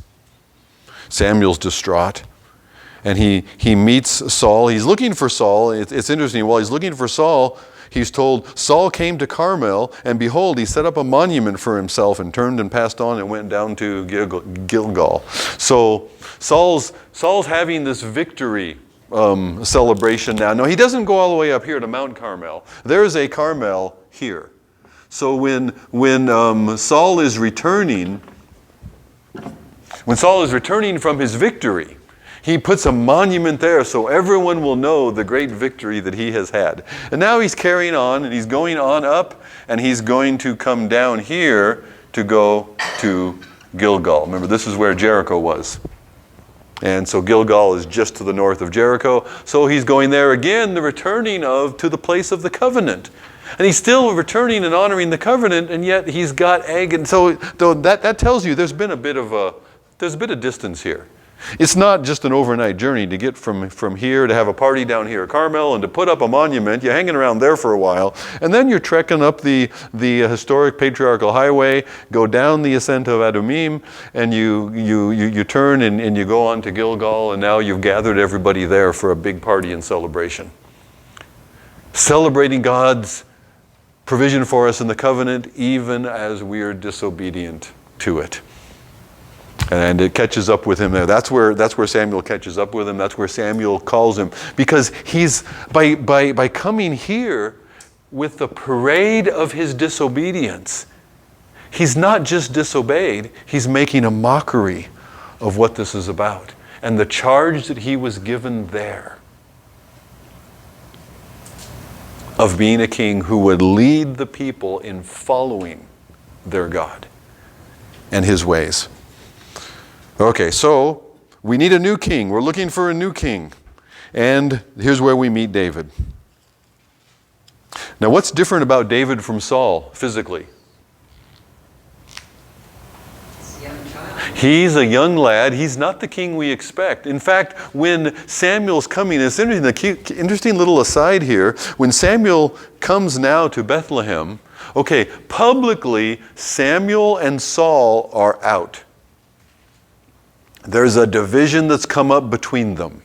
Samuel's distraught, and he meets Saul. He's looking for Saul. It's interesting. While he's looking for Saul, he's told, Saul came to Carmel, and behold, he set up a monument for himself and turned and passed on and went down to Gilgal. So Saul's having this victory celebration now. No, he doesn't go all the way up here to Mount Carmel. There's a Carmel here. So when Saul is returning from his victory, he puts a monument there so everyone will know the great victory that he has had. And now he's carrying on and he's going on up and he's going to come down here to go to Gilgal. Remember, this is where Jericho was. And so Gilgal is just to the north of Jericho. So he's going there again, the returning to the place of the covenant. And he's still returning and honoring the covenant, and yet he's got Agag. So that tells you there's been a bit of distance here. It's not just an overnight journey to get from here to have a party down here at Carmel and to put up a monument. You're hanging around there for a while, and then you're trekking up the historic patriarchal highway, go down the ascent of Adumim, and you turn and you go on to Gilgal, and now you've gathered everybody there for a big party and celebration. Celebrating God's provision for us in the covenant, even as we are disobedient to it. And it catches up with him there. That's where Samuel catches up with him. That's where Samuel calls him. Because he's, by coming here with the parade of his disobedience, he's not just disobeyed, he's making a mockery of what this is about and the charge that he was given there of being a king who would lead the people in following their God and his ways. Okay, so we need a new king. We're looking for a new king. And here's where we meet David. Now, what's different about David from Saul physically? It's a young child. He's a young lad. He's not the king we expect. In fact, when Samuel's coming, it's interesting little aside here. When Samuel comes now to Bethlehem, okay, publicly, Samuel and Saul are out. There's a division that's come up between them.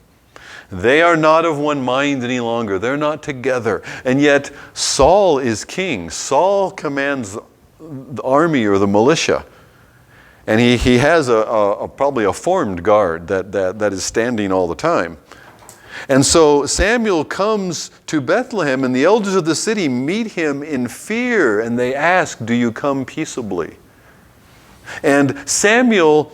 They are not of one mind any longer. They're not together. And yet, Saul is king. Saul commands the army or the militia. And he has probably a formed guard that is standing all the time. And so Samuel comes to Bethlehem, and the elders of the city meet him in fear, and they ask, "Do you come peaceably?" And Samuel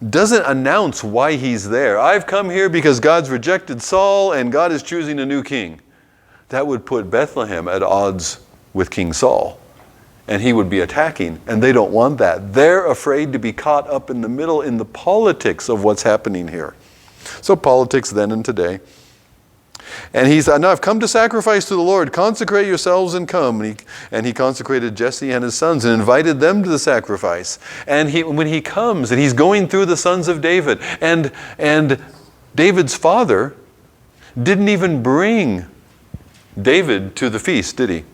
doesn't announce why he's there. "I've come here because God's rejected Saul and God is choosing a new king." That would put Bethlehem at odds with King Saul, and he would be attacking, and they don't want that. They're afraid to be caught up in the middle in the politics of what's happening here. So politics then and today. And he said, "No, I've come to sacrifice to the Lord. Consecrate yourselves and come." And he consecrated Jesse and his sons and invited them to the sacrifice. And when he comes, and he's going through the sons of David, and David's father didn't even bring David to the feast, did he?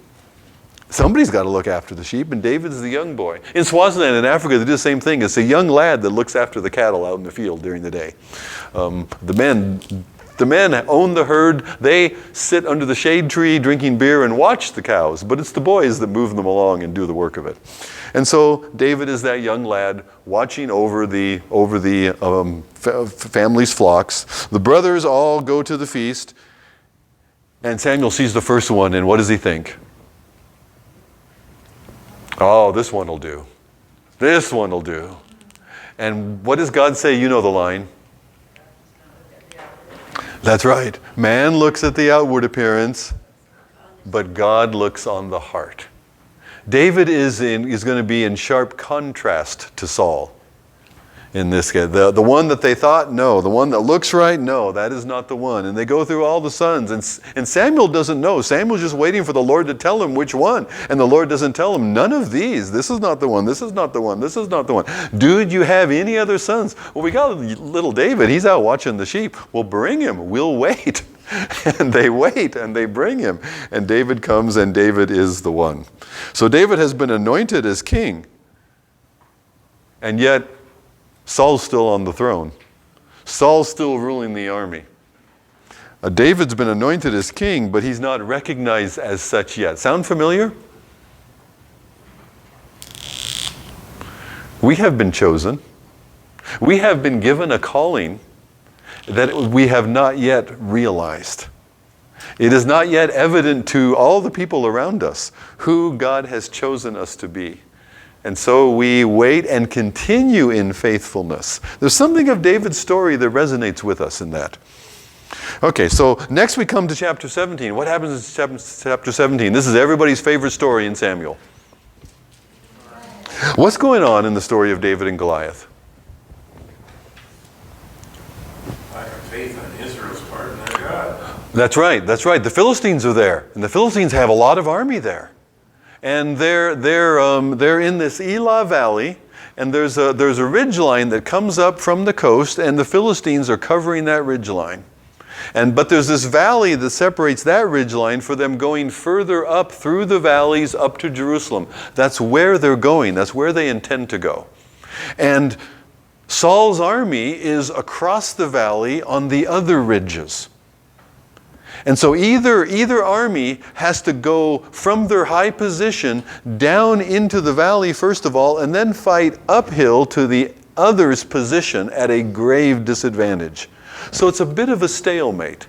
Somebody's got to look after the sheep, and David's the young boy. In Swaziland in Africa, they do the same thing. It's a young lad that looks after the cattle out in the field during the day. The men own the herd. They sit under the shade tree drinking beer and watch the cows, but it's the boys that move them along and do the work of it. And so David is that young lad watching over the family's flocks. The brothers all go to the feast, and Samuel sees the first one, and what does he think? "Oh, this one will do. This one will do." And what does God say? You know the line. That's right. Man looks at the outward appearance, but God looks on the heart. David is going to be in sharp contrast to Saul in this case. The one that they thought, no. The one that looks right, no, that is not the one. And they go through all the sons. And Samuel doesn't know. Samuel's just waiting for the Lord to tell him which one. And the Lord doesn't tell him, "None of these. This is not the one. This is not the one. This is not the one. Dude, you have any other sons?" "Well, we got little David. He's out watching the sheep." "Well, bring him. We'll wait." And they wait, and they bring him. And David comes, and David is the one. So David has been anointed as king. And yet, Saul's still on the throne. Saul's still ruling the army. David's been anointed as king, but he's not recognized as such yet. Sound familiar? We have been chosen. We have been given a calling that we have not yet realized. It is not yet evident to all the people around us who God has chosen us to be. And so we wait and continue in faithfulness. There's something of David's story that resonates with us in that. Okay, so next we come to chapter 17. What happens in chapter 17? This is everybody's favorite story in Samuel. What's going on in the story of David and Goliath? Lack of faith on Israel's part in their God. That's right, that's right. The Philistines are there. And the Philistines have a lot of army there. And they're in this Elah Valley, and there's a ridgeline that comes up from the coast, and the Philistines are covering that ridgeline. But there's this valley that separates that ridgeline for them going further up through the valleys up to Jerusalem. That's where they're going. That's where they intend to go. And Saul's army is across the valley on the other ridges. And so either army has to go from their high position down into the valley first of all, and then fight uphill to the other's position at a grave disadvantage. So it's a bit of a stalemate.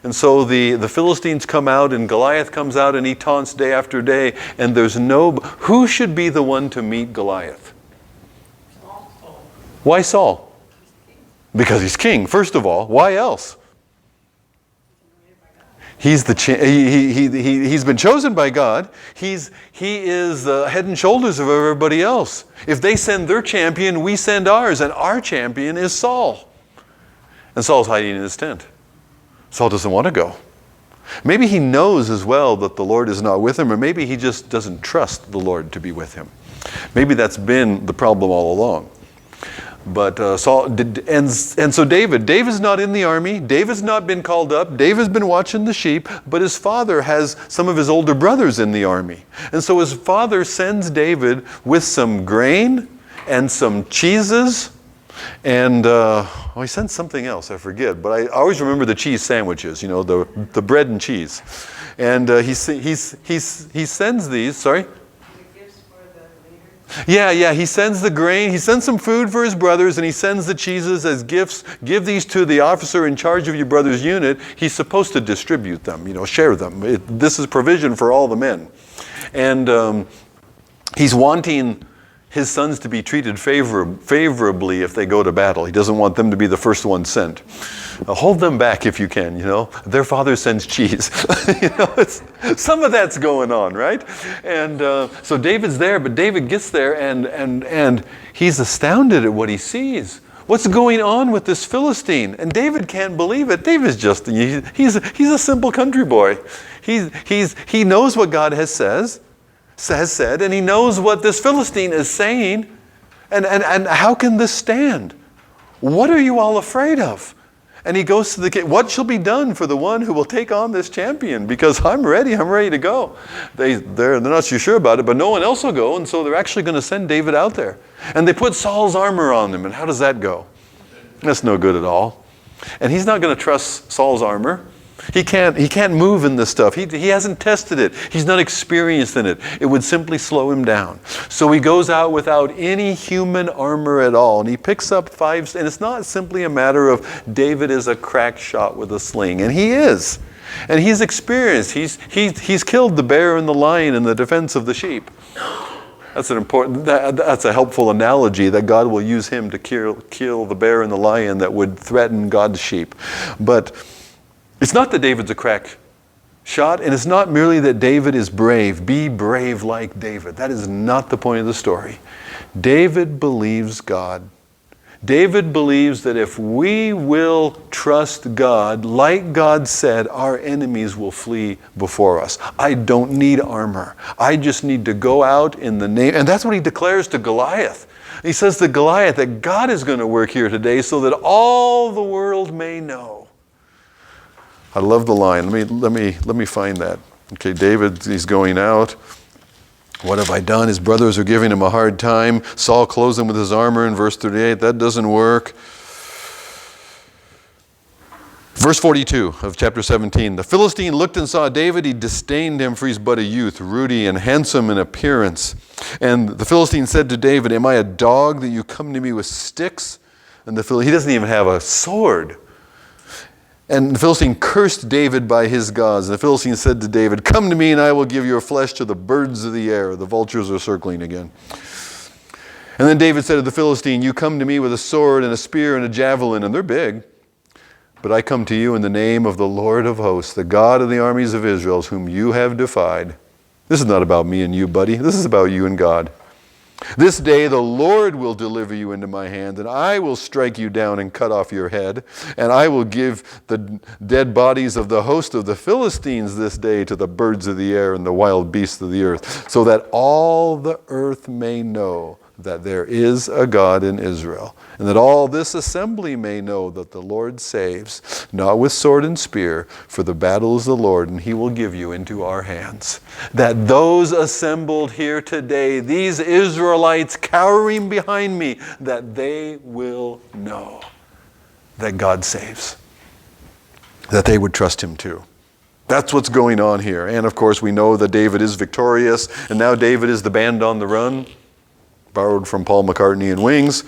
And so the Philistines come out, and Goliath comes out, and he taunts day after day, and who should be the one to meet Goliath? Why Saul? Because he's king, first of all. Why else? He's he's been chosen by God. He is the head and shoulders of everybody else. If they send their champion, we send ours, and our champion is Saul. And Saul's hiding in his tent. Saul doesn't want to go. Maybe he knows as well that the Lord is not with him, or maybe he just doesn't trust the Lord to be with him. Maybe that's been the problem all along. But so David's not in the army. David's not been called up. David's been watching the sheep, but his father has some of his older brothers in the army. And so his father sends David with some grain and some cheeses, and he sends something else, I forget. But I always remember the cheese sandwiches, the bread and cheese. And he sends these, sorry? Yeah, he sends the grain, he sends some food for his brothers, and he sends the cheeses as gifts. Give these to the officer in charge of your brother's unit. He's supposed to distribute them, share them. This is provision for all the men. And he's wanting his sons to be treated favorably if they go to battle. He doesn't want them to be the first ones sent. Hold them back if you can, Their father sends cheese. Some of that's going on, right? And so David's there, but David gets there and he's astounded at what he sees. What's going on with this Philistine? And David can't believe it. David's just, he's a simple country boy. He knows what God has said, and he knows what this Philistine is saying. And how can this stand? What are you all afraid of? And he goes to the king. What shall be done for the one who will take on this champion? Because I'm ready to go. They're not too sure about it, but no one else will go, and so they're actually going to send David out there. And they put Saul's armor on him, and how does that go? That's no good at all. And he's not going to trust Saul's armor. He can't move in this stuff. He hasn't tested it. He's not experienced in it. It would simply slow him down. So he goes out without any human armor at all. And he picks up 5, and it's not simply a matter of David is a crack shot with a sling. And he is. And he's experienced. He's killed the bear and the lion in the defense of the sheep. That's a helpful analogy that God will use him to kill the bear and the lion that would threaten God's sheep. But it's not that David's a crack shot, and it's not merely that David is brave. Be brave like David. That is not the point of the story. David believes God. David believes that if we will trust God, like God said, our enemies will flee before us. I don't need armor. I just need to go out in the name. And that's what he declares to Goliath. He says to Goliath that God is going to work here today so that all the world may know. I love the line. Let me find that. Okay, David, he's going out. What have I done? His brothers are giving him a hard time. Saul clothes him with his armor in verse 38. That doesn't work. Verse 42 of chapter 17. The Philistine looked and saw David. He disdained him, for he's but a youth, ruddy and handsome in appearance. And the Philistine said to David, am I a dog that you come to me with sticks? And he doesn't even have a sword. And the Philistine cursed David by his gods. And the Philistine said to David, come to me and I will give your flesh to the birds of the air. The vultures are circling again. And then David said to the Philistine, you come to me with a sword and a spear and a javelin, and they're big. But I come to you in the name of the Lord of hosts, the God of the armies of Israel, whom you have defied. This is not about me and you, buddy. This is about you and God. This day the Lord will deliver you into my hand, and I will strike you down and cut off your head, and I will give the dead bodies of the host of the Philistines this day to the birds of the air and the wild beasts of the earth, so that all the earth may know that there is a God in Israel, and that all this assembly may know that the Lord saves, not with sword and spear, for the battle is the Lord, and he will give you into our hands. That those assembled here today, these Israelites cowering behind me, that they will know that God saves, that they would trust him too. That's what's going on here. And of course we know that David is victorious, and now David is the band on the run, borrowed from Paul McCartney and Wings.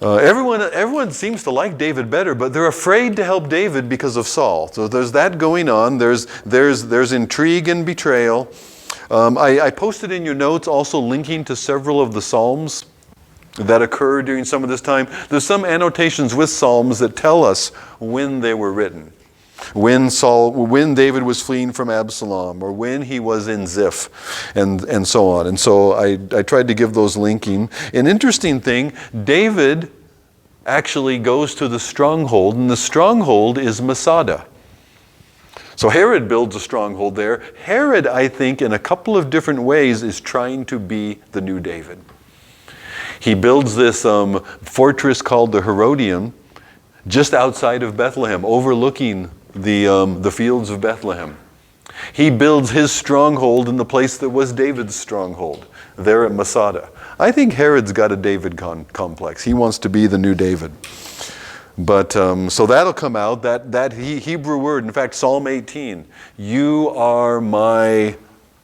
Everyone seems to like David better, but they're afraid to help David because of Saul. So there's that going on. There's intrigue and betrayal. I posted in your notes also linking to several of the Psalms that occurred during some of this time. There's some annotations with Psalms that tell us when they were written. When David was fleeing from Absalom, or when he was in Ziph, and so on. And so I tried to give those linking. An interesting thing, David actually goes to the stronghold, and the stronghold is Masada. So Herod builds a stronghold there. Herod, I think, in a couple of different ways, is trying to be the new David. He builds this fortress called the Herodium just outside of Bethlehem, overlooking the fields of Bethlehem. He builds his stronghold in the place that was David's stronghold, there at Masada. I think Herod's got a David complex. He wants to be the new David. But so that'll come out, that Hebrew word. In fact, Psalm 18, you are my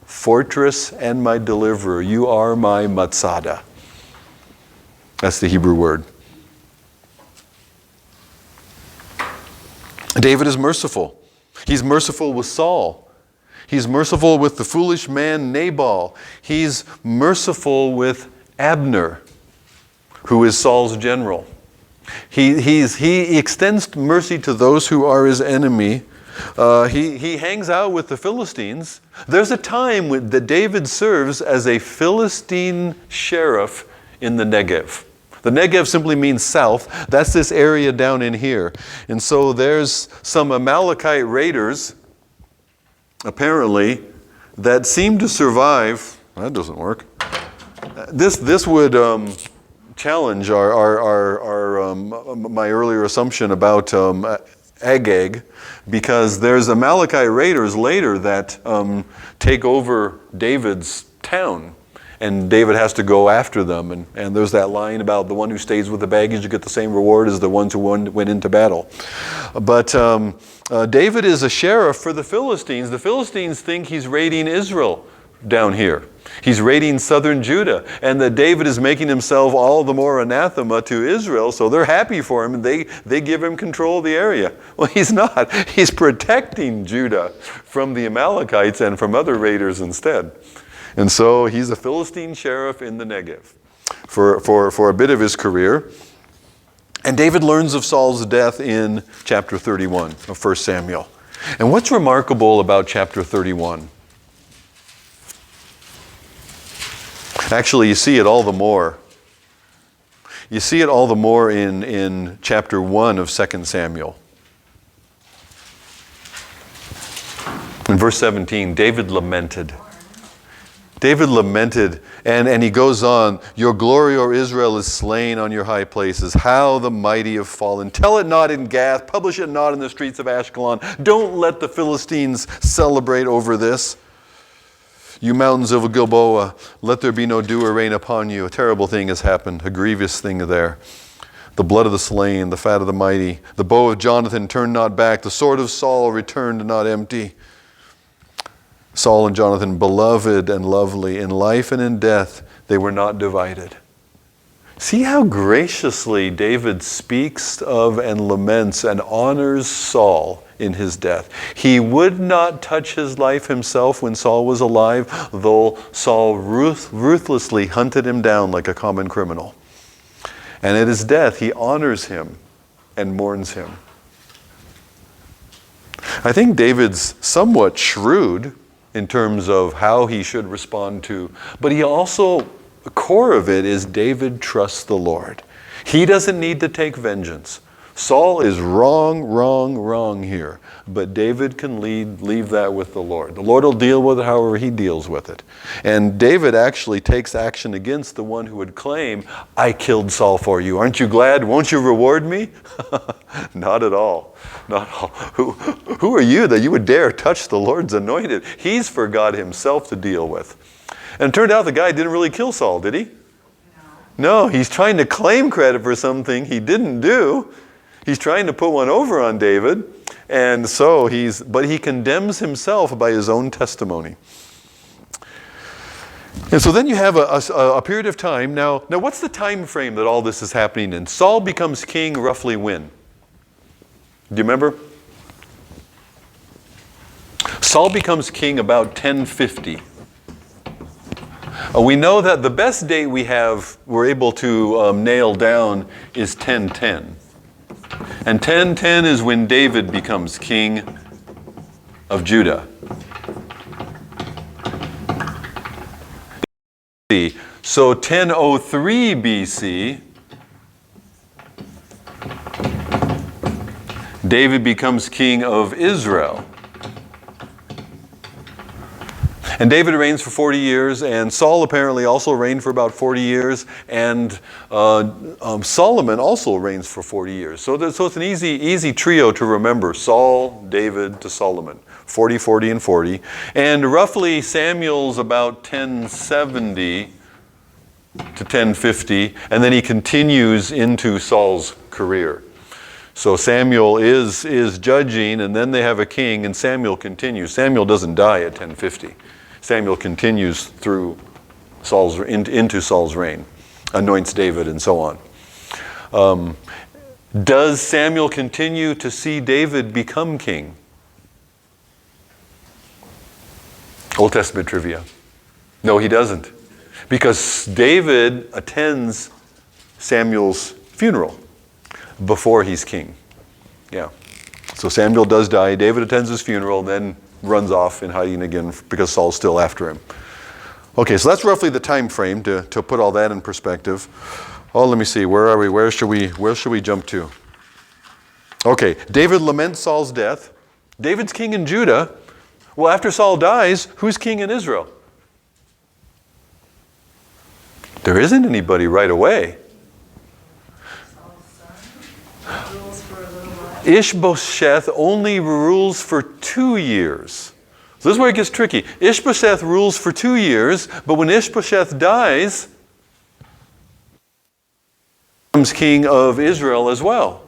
fortress and my deliverer. You are my Matzada. That's the Hebrew word. David is merciful. He's merciful with Saul. He's merciful with the foolish man Nabal. He's merciful with Abner, who is Saul's general. He extends mercy to those who are his enemy. He hangs out with the Philistines. There's a time that David serves as a Philistine sheriff in the Negev. The Negev simply means south. That's this area down in here. And so there's some Amalekite raiders, apparently, that seem to survive. That doesn't work. This would challenge my earlier assumption about Agag, because there's Amalekite raiders later that take over David's town, and David has to go after them. And there's that line about the one who stays with the baggage to get the same reward as the ones who went into battle. But David is a sheriff for the Philistines. The Philistines think he's raiding Israel down here. He's raiding southern Judah, and that David is making himself all the more anathema to Israel, so they're happy for him, and they give him control of the area. Well, he's not. He's protecting Judah from the Amalekites and from other raiders instead. And so he's a Philistine sheriff in the Negev for a bit of his career. And David learns of Saul's death in chapter 31 of 1 Samuel. And what's remarkable about chapter 31? Actually, you see it all the more. You see it all the more in chapter 1 of 2 Samuel. In verse 17, David lamented. David lamented, and he goes on, your glory, O Israel, is slain on your high places. How the mighty have fallen. Tell it not in Gath, publish it not in the streets of Ashkelon. Don't let the Philistines celebrate over this. You mountains of Gilboa, let there be no dew or rain upon you. A terrible thing has happened, a grievous thing there. The blood of the slain, the fat of the mighty. The bow of Jonathan turned not back. The sword of Saul returned not empty. Saul and Jonathan, beloved and lovely, in life and in death, they were not divided. See how graciously David speaks of and laments and honors Saul in his death. He would not touch his life himself when Saul was alive, though Saul ruthlessly hunted him down like a common criminal. And at his death, he honors him and mourns him. I think David's somewhat shrewd in terms of how he should respond to, but he also, the core of it is David trusts the Lord. He doesn't need to take vengeance. Saul is wrong here. But David can leave that with the Lord. The Lord will deal with it however he deals with it. And David actually takes action against the one who would claim, I killed Saul for you. Aren't you glad? Won't you reward me? Not at all. Not at all. Who are you that you would dare touch the Lord's anointed? He's for God himself to deal with. And it turned out the guy didn't really kill Saul, did he? No, he's trying to claim credit for something he didn't do. He's trying to put one over on David, and so but he condemns himself by his own testimony. And so then you have a period of time. Now what's the time frame that all this is happening in? Saul becomes king roughly when? Do you remember? Saul becomes king about 1050. We know that the best date we're able to nail down is 1010. And 1010 is when David becomes king of Judah. So 1003 BC David becomes king of Israel. And David reigns for 40 years, and Saul apparently also reigned for about 40 years, and Solomon also reigns for 40 years. So it's an easy trio to remember: Saul, David, to Solomon. 40, 40, and 40. And roughly Samuel's about 1070 to 1050, and then he continues into Saul's career. So Samuel is judging, and then they have a king, and Samuel continues. Samuel doesn't die at 1050. Samuel continues through into Saul's reign, anoints David, and so on. Does Samuel continue to see David become king? Old Testament trivia. No, he doesn't. Because David attends Samuel's funeral before he's king. Yeah. So Samuel does die. David attends his funeral, then runs off in hiding again because Saul's still after him. Okay, so that's roughly the time frame to put all that in perspective. Oh, let me see. Where are we? Where should we jump to? Okay, David laments Saul's death. David's king in Judah. Well, after Saul dies, who's king in Israel? There isn't anybody right away. Rules for a little while. Ishbosheth only rules for 2 years. So this is where it gets tricky. Ishbosheth rules for 2 years, but when Ishbosheth dies, he becomes king of Israel as well.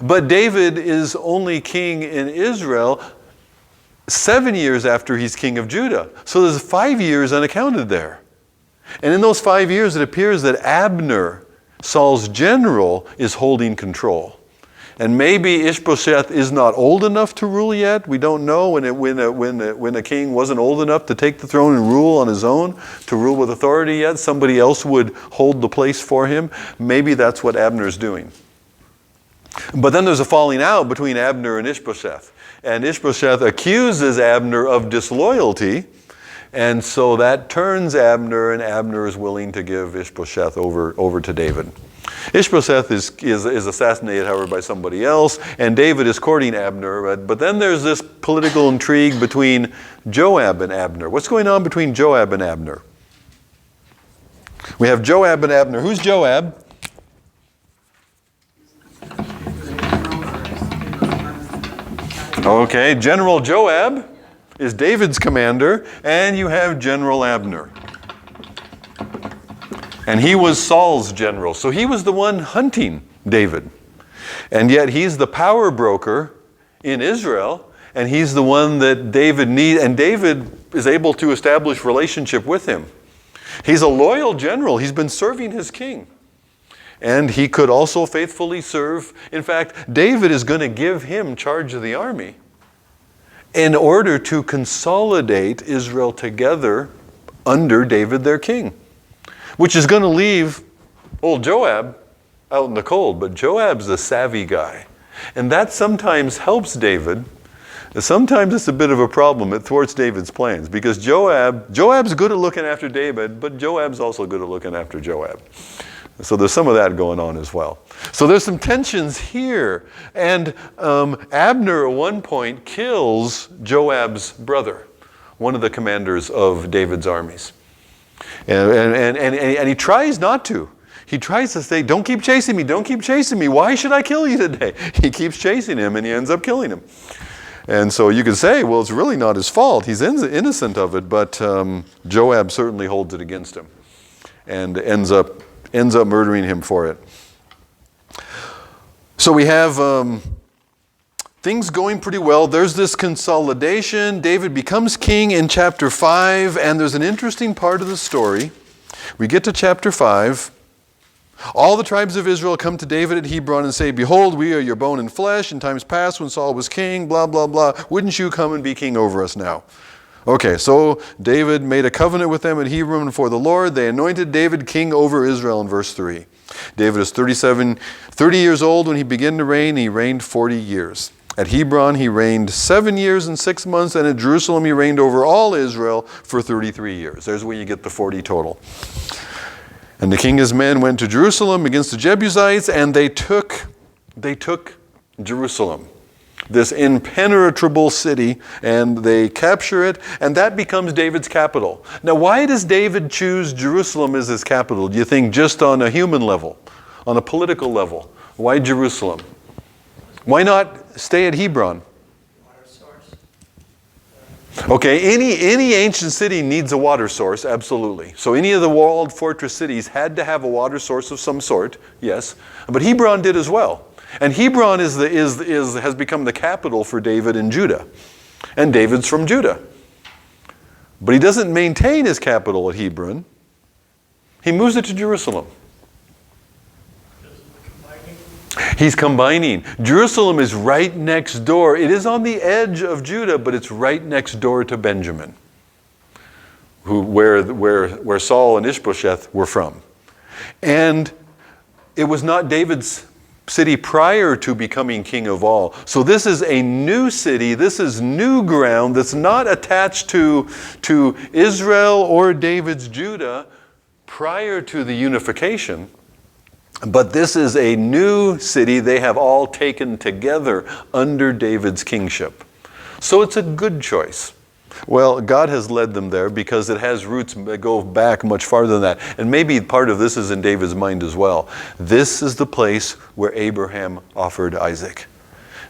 But David is only king in Israel 7 years after he's king of Judah. So there's 5 years unaccounted there. And in those 5 years, it appears that Abner, Saul's general, is holding control. And maybe Ishbosheth is not old enough to rule yet. We don't know. When a king wasn't old enough to take the throne and rule on his own, to rule with authority yet, somebody else would hold the place for him. Maybe that's what Abner's doing. But then there's a falling out between Abner and Ishbosheth. And Ishbosheth accuses Abner of disloyalty. And so that turns Abner, and Abner is willing to give Ishbosheth over to David. Ishbosheth is assassinated, however, by somebody else, and David is courting Abner. But then there's this political intrigue between Joab and Abner. What's going on between Joab and Abner? We have Joab and Abner. Who's Joab? Okay, General Joab is David's commander, and you have General Abner. And he was Saul's general, so he was the one hunting David. And yet he's the power broker in Israel, and he's the one that David needs, and David is able to establish relationship with him. He's a loyal general. He's been serving his king. And he could also faithfully serve. In fact, David is going to give him charge of the army in order to consolidate Israel together under David, their king, which is going to leave old Joab out in the cold. But Joab's a savvy guy, and that sometimes helps David. Sometimes it's a bit of a problem. It thwarts David's plans because Joab's good at looking after David, but Joab's also good at looking after Joab. So there's some of that going on as well. So there's some tensions here. And Abner at one point kills Joab's brother, one of the commanders of David's armies. And he tries not to. He tries to say, don't keep chasing me, don't keep chasing me. Why should I kill you today? He keeps chasing him, and he ends up killing him. And so you could say, well, it's really not his fault. He's innocent of it, but Joab certainly holds it against him and ends up murdering him for it. So we have things going pretty well. There's this consolidation. David becomes king in chapter 5, and there's an interesting part of the story. We get to chapter 5. All the tribes of Israel come to David at Hebron and say, behold, we are your bone and flesh. In times past when Saul was king, blah, blah, blah. Wouldn't you come and be king over us now? Okay, so David made a covenant with them at Hebron before the Lord. They anointed David king over Israel in verse 3. David is 30 years old when he began to reign. He reigned 40 years. At Hebron, he reigned 7 years and 6 months, and at Jerusalem, he reigned over all Israel for 33 years. There's where you get the 40 total. And the king and his men went to Jerusalem against the Jebusites, and they took Jerusalem. this impenetrable city, and they capture it, and that becomes David's capital. Now, why does David choose Jerusalem as his capital? Do you think just on a human level, on a political level? Why Jerusalem? Why not stay at Hebron? Water source. Okay, any ancient city needs a water source, absolutely. So any of the walled fortress cities had to have a water source of some sort, yes. But Hebron did as well. And Hebron has become the capital for David in Judah. And David's from Judah. But he doesn't maintain his capital at Hebron. He moves it to Jerusalem. He's combining. Jerusalem is right next door. It is on the edge of Judah, but it's right next door to Benjamin, where Saul and Ishbosheth were from. And it was not David's city prior to becoming king of all. So this is a new city. This is new ground that's not attached to Israel or David's Judah prior to the unification. But this is a new city they have all taken together under David's kingship. So it's a good choice. Well, God has led them there because it has roots that go back much farther than that. And maybe part of this is in David's mind as well. This is the place where Abraham offered Isaac.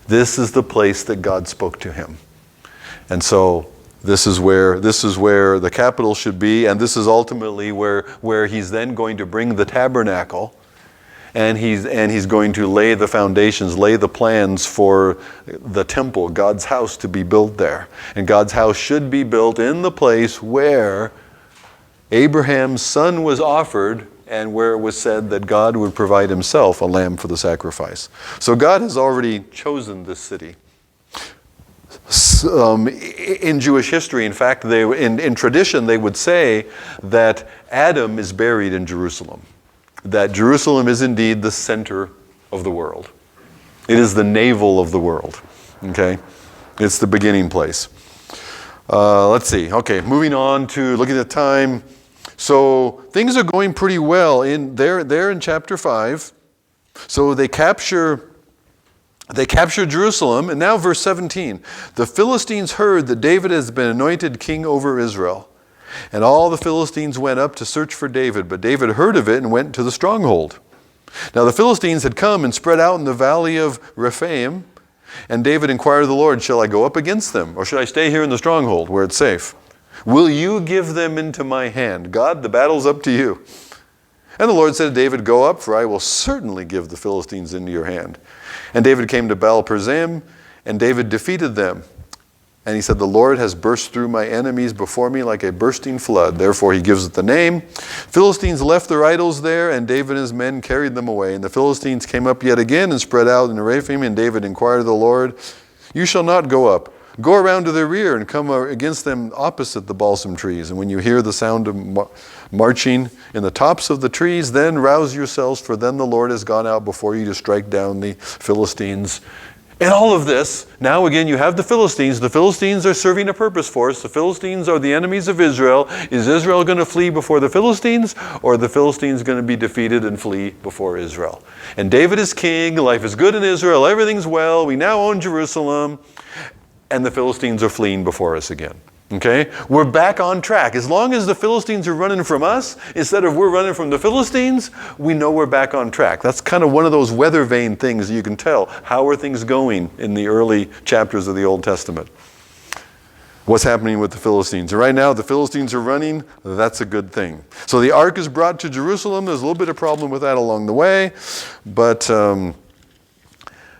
This is the place that God spoke to him. And so this is where the capital should be, and this is ultimately where he's then going to bring the tabernacle. And he's going to lay the foundations, lay the plans for the temple, God's house, to be built there. And God's house should be built in the place where Abraham's son was offered and where it was said that God would provide himself a lamb for the sacrifice. So God has already chosen this city. In Jewish history, in fact, in tradition, they would say that Adam is buried in Jerusalem. That Jerusalem is indeed the center of the world. It is the navel of the world. Okay? It's the beginning place. Let's see. Okay, moving on to looking at the time. So things are going pretty well there in chapter 5. So they capture Jerusalem, and now verse 17. The Philistines heard that David has been anointed king over Israel. And all the Philistines went up to search for David, but David heard of it and went to the stronghold. Now the Philistines had come and spread out in the valley of Rephaim, and David inquired of the Lord, shall I go up against them, or should I stay here in the stronghold where it's safe? Will you give them into my hand? God, the battle's up to you. And the Lord said to David, go up, for I will certainly give the Philistines into your hand. And David came to Baal-perazim, and David defeated them. And he said, the Lord has burst through my enemies before me like a bursting flood. Therefore he gives it the name. Philistines left their idols there, and David and his men carried them away. And the Philistines came up yet again and spread out in Rephaim, and David inquired of the Lord, you shall not go up. Go around to their rear and come against them opposite the balsam trees. And when you hear the sound of marching in the tops of the trees, then rouse yourselves, for then the Lord has gone out before you to strike down the Philistines. And all of this, now again you have the Philistines. The Philistines are serving a purpose for us. The Philistines are the enemies of Israel. Is Israel going to flee before the Philistines, or are the Philistines going to be defeated and flee before Israel? And David is king, life is good in Israel, everything's well, we now own Jerusalem, and the Philistines are fleeing before us again. Okay? We're back on track. As long as the Philistines are running from us, instead of we're running from the Philistines, we know we're back on track. That's kind of one of those weather vane things you can tell. How are things going in the early chapters of the Old Testament? What's happening with the Philistines? And right now, the Philistines are running. That's a good thing. So the ark is brought to Jerusalem. There's a little bit of problem with that along the way, but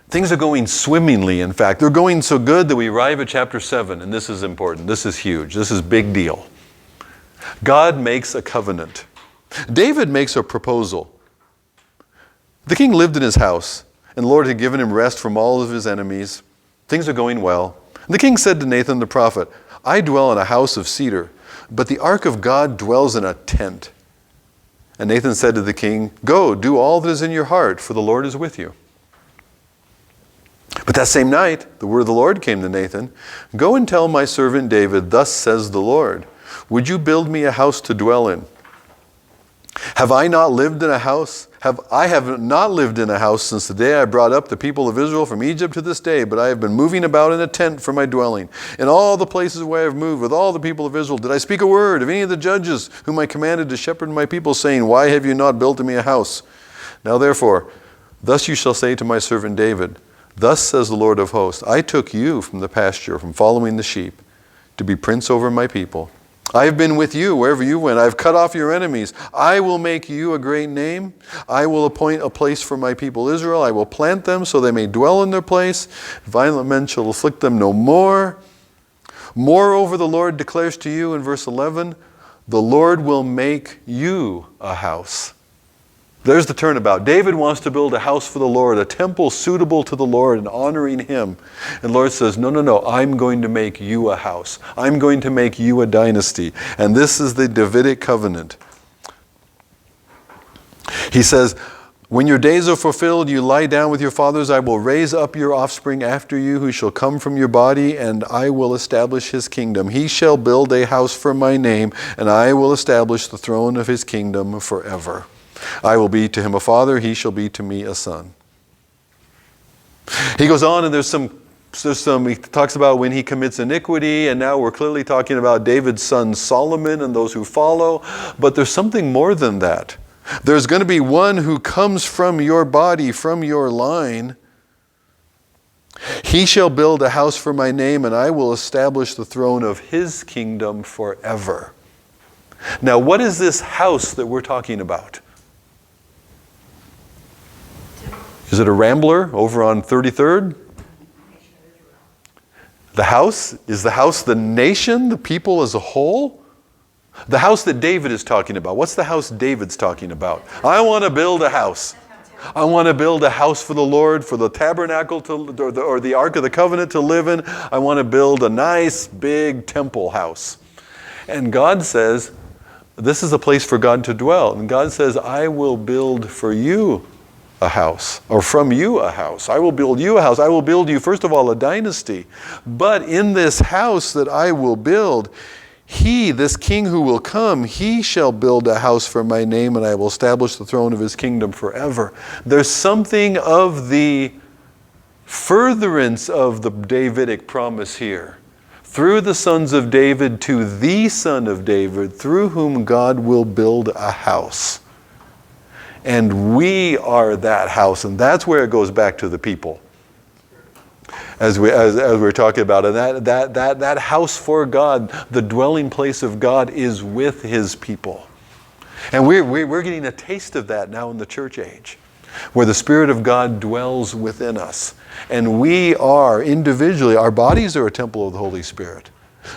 things are going swimmingly, in fact. They're going so good that we arrive at chapter 7, and this is important. This is huge. This is big deal. God makes a covenant. David makes a proposal. The king lived in his house, and the Lord had given him rest from all of his enemies. Things are going well. And the king said to Nathan the prophet, I dwell in a house of cedar, but the ark of God dwells in a tent. And Nathan said to the king, go, do all that is in your heart, for the Lord is with you. But that same night, the word of the Lord came to Nathan. Go and tell my servant David, thus says the Lord, would you build me a house to dwell in? Have I not lived in a house I have not lived in a house since the day I brought up the people of Israel from Egypt to this day, but I have been moving about in a tent for my dwelling. In all the places where I have moved with all the people of Israel, did I speak a word of any of the judges whom I commanded to shepherd my people, saying, why have you not built me a house? Now therefore, thus you shall say to my servant David, thus says the Lord of hosts, I took you from the pasture, from following the sheep, to be prince over my people. I have been with you wherever you went. I have cut off your enemies. I will make you a great name. I will appoint a place for my people Israel. I will plant them so they may dwell in their place. Violent men shall afflict them no more. Moreover, the Lord declares to you in verse 11, the Lord will make you a house. There's the turnabout. David wants to build a house for the Lord, a temple suitable to the Lord and honoring Him. And the Lord says, no, I'm going to make you a house. I'm going to make you a dynasty. And this is the Davidic covenant. He says, when your days are fulfilled, you lie down with your fathers. I will raise up your offspring after you, who shall come from your body, and I will establish his kingdom. He shall build a house for my name, and I will establish the throne of his kingdom forever. I will be to him a father, he shall be to me a son. He goes on, and there's some, he talks about when he commits iniquity, and now we're clearly talking about David's son Solomon and those who follow, but there's something more than that. There's going to be one who comes from your body, from your line. He shall build a house for my name, and I will establish the throne of his kingdom forever. Now, what is this house that we're talking about? Is it a rambler over on 33rd? The house? Is the house the nation, the people as a whole? The house that David is talking about. What's the house David's talking about? I want to build a house. I want to build a house for the Lord, for the tabernacle or the Ark of the Covenant to live in. I want to build a nice big temple house. And God says, this is a place for God to dwell. And God says, I will build for you a house, or from you a house. I will build you a house. I will build you, first of all, a dynasty. But in this house that I will build, he, this king who will come, he shall build a house for my name, and I will establish the throne of his kingdom forever. There's something of the furtherance of the Davidic promise here. Through the sons of David to the son of David, through whom God will build a house. And we are that house, and that's where it goes back to the people. As we're talking about, and that house for God, the dwelling place of God, is with his people. And we're getting a taste of that now in the church age, where the Spirit of God dwells within us. And we are individually, our bodies are a temple of the Holy Spirit.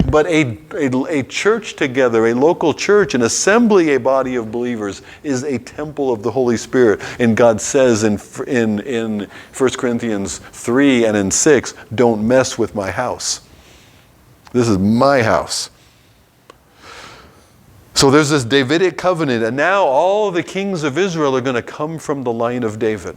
But a church together, a local church, an assembly, a body of believers, is a temple of the Holy Spirit. And God says in 1 Corinthians 3 and in 6, don't mess with my house. This is my house. So there's this Davidic covenant, and now all the kings of Israel are going to come from the line of David.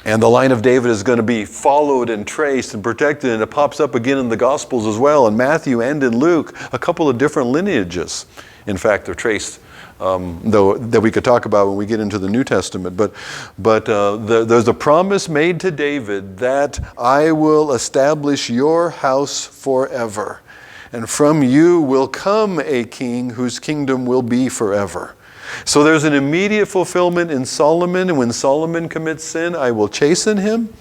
And the line of David is going to be followed and traced and protected, and it pops up again in the Gospels as well, in Matthew and in Luke, a couple of different lineages. In fact, they're traced, though that we could talk about when we get into the New Testament. But there's a promise made to David that I will establish your house forever, and from you will come a king whose kingdom will be forever. So there's an immediate fulfillment in Solomon, and when Solomon commits sin, I will chasten him,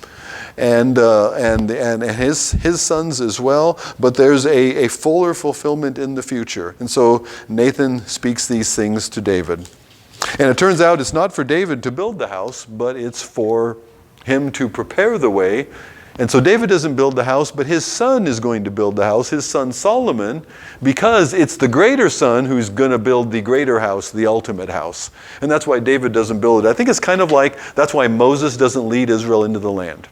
and his sons as well. But there's a fuller fulfillment in the future. And so Nathan speaks these things to David. And it turns out it's not for David to build the house, but it's for him to prepare the way. And so David doesn't build the house, but his son is going to build the house, his son Solomon, because it's the greater son who's going to build the greater house, the ultimate house. And that's why David doesn't build it. I think it's kind of like, that's why Moses doesn't lead Israel into the land.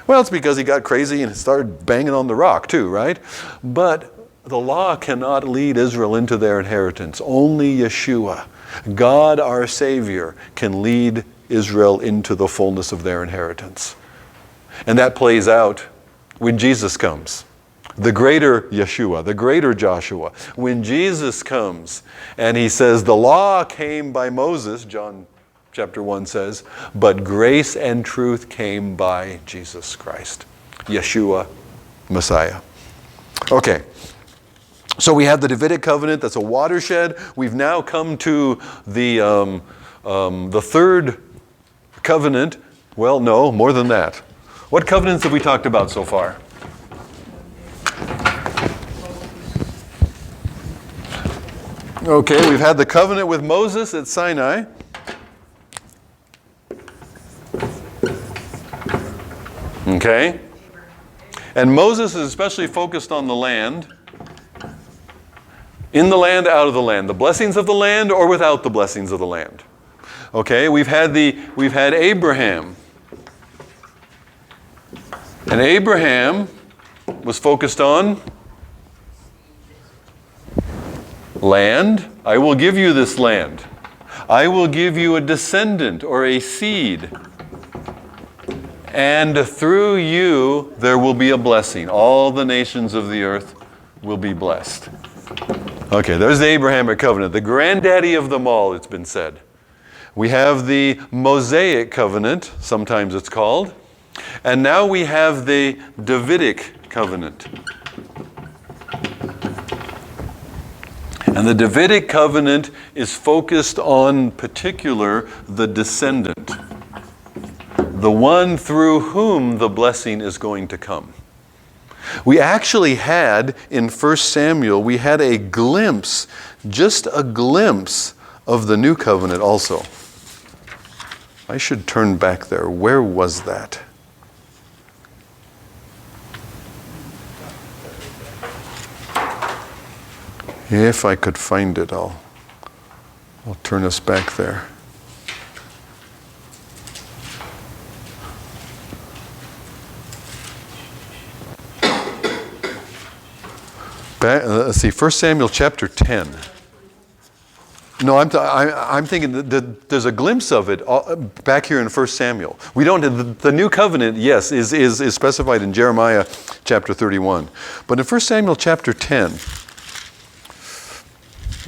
Well, it's because he got crazy and started banging on the rock too, right? But the law cannot lead Israel into their inheritance. Only Yeshua, God our Savior, can lead Israel into the fullness of their inheritance. And that plays out when Jesus comes. The greater Yeshua, the greater Joshua. When Jesus comes and he says, the law came by Moses, John chapter 1 says, but grace and truth came by Jesus Christ, Yeshua, Messiah. Okay, so we have the Davidic covenant. That's a watershed. We've now come to the third covenant. Well, no, more than that. What covenants have we talked about so far? Okay, we've had the covenant with Moses at Sinai. Okay. And Moses is especially focused on the land. In the land, out of the land. The blessings of the land or without the blessings of the land. Okay, we've had Abraham. And Abraham was focused on land. I will give you this land. I will give you a descendant or a seed. And through you there will be a blessing. All the nations of the earth will be blessed. Okay, there's the Abrahamic covenant, the granddaddy of them all, it's been said. We have the Mosaic covenant, sometimes it's called. And now we have the Davidic covenant. And the Davidic covenant is focused on particular the descendant, the one through whom the blessing is going to come. We actually had, in 1 Samuel, we had a glimpse, just a glimpse of the new covenant also. I should turn back there. Where was that? If I could find it, I'll turn us back there. Let's see, 1 Samuel chapter 10. No, I'm thinking that there's a glimpse of it back here in 1 Samuel. We don't. The new covenant, yes, is specified in Jeremiah chapter 31. But in 1 Samuel chapter 10,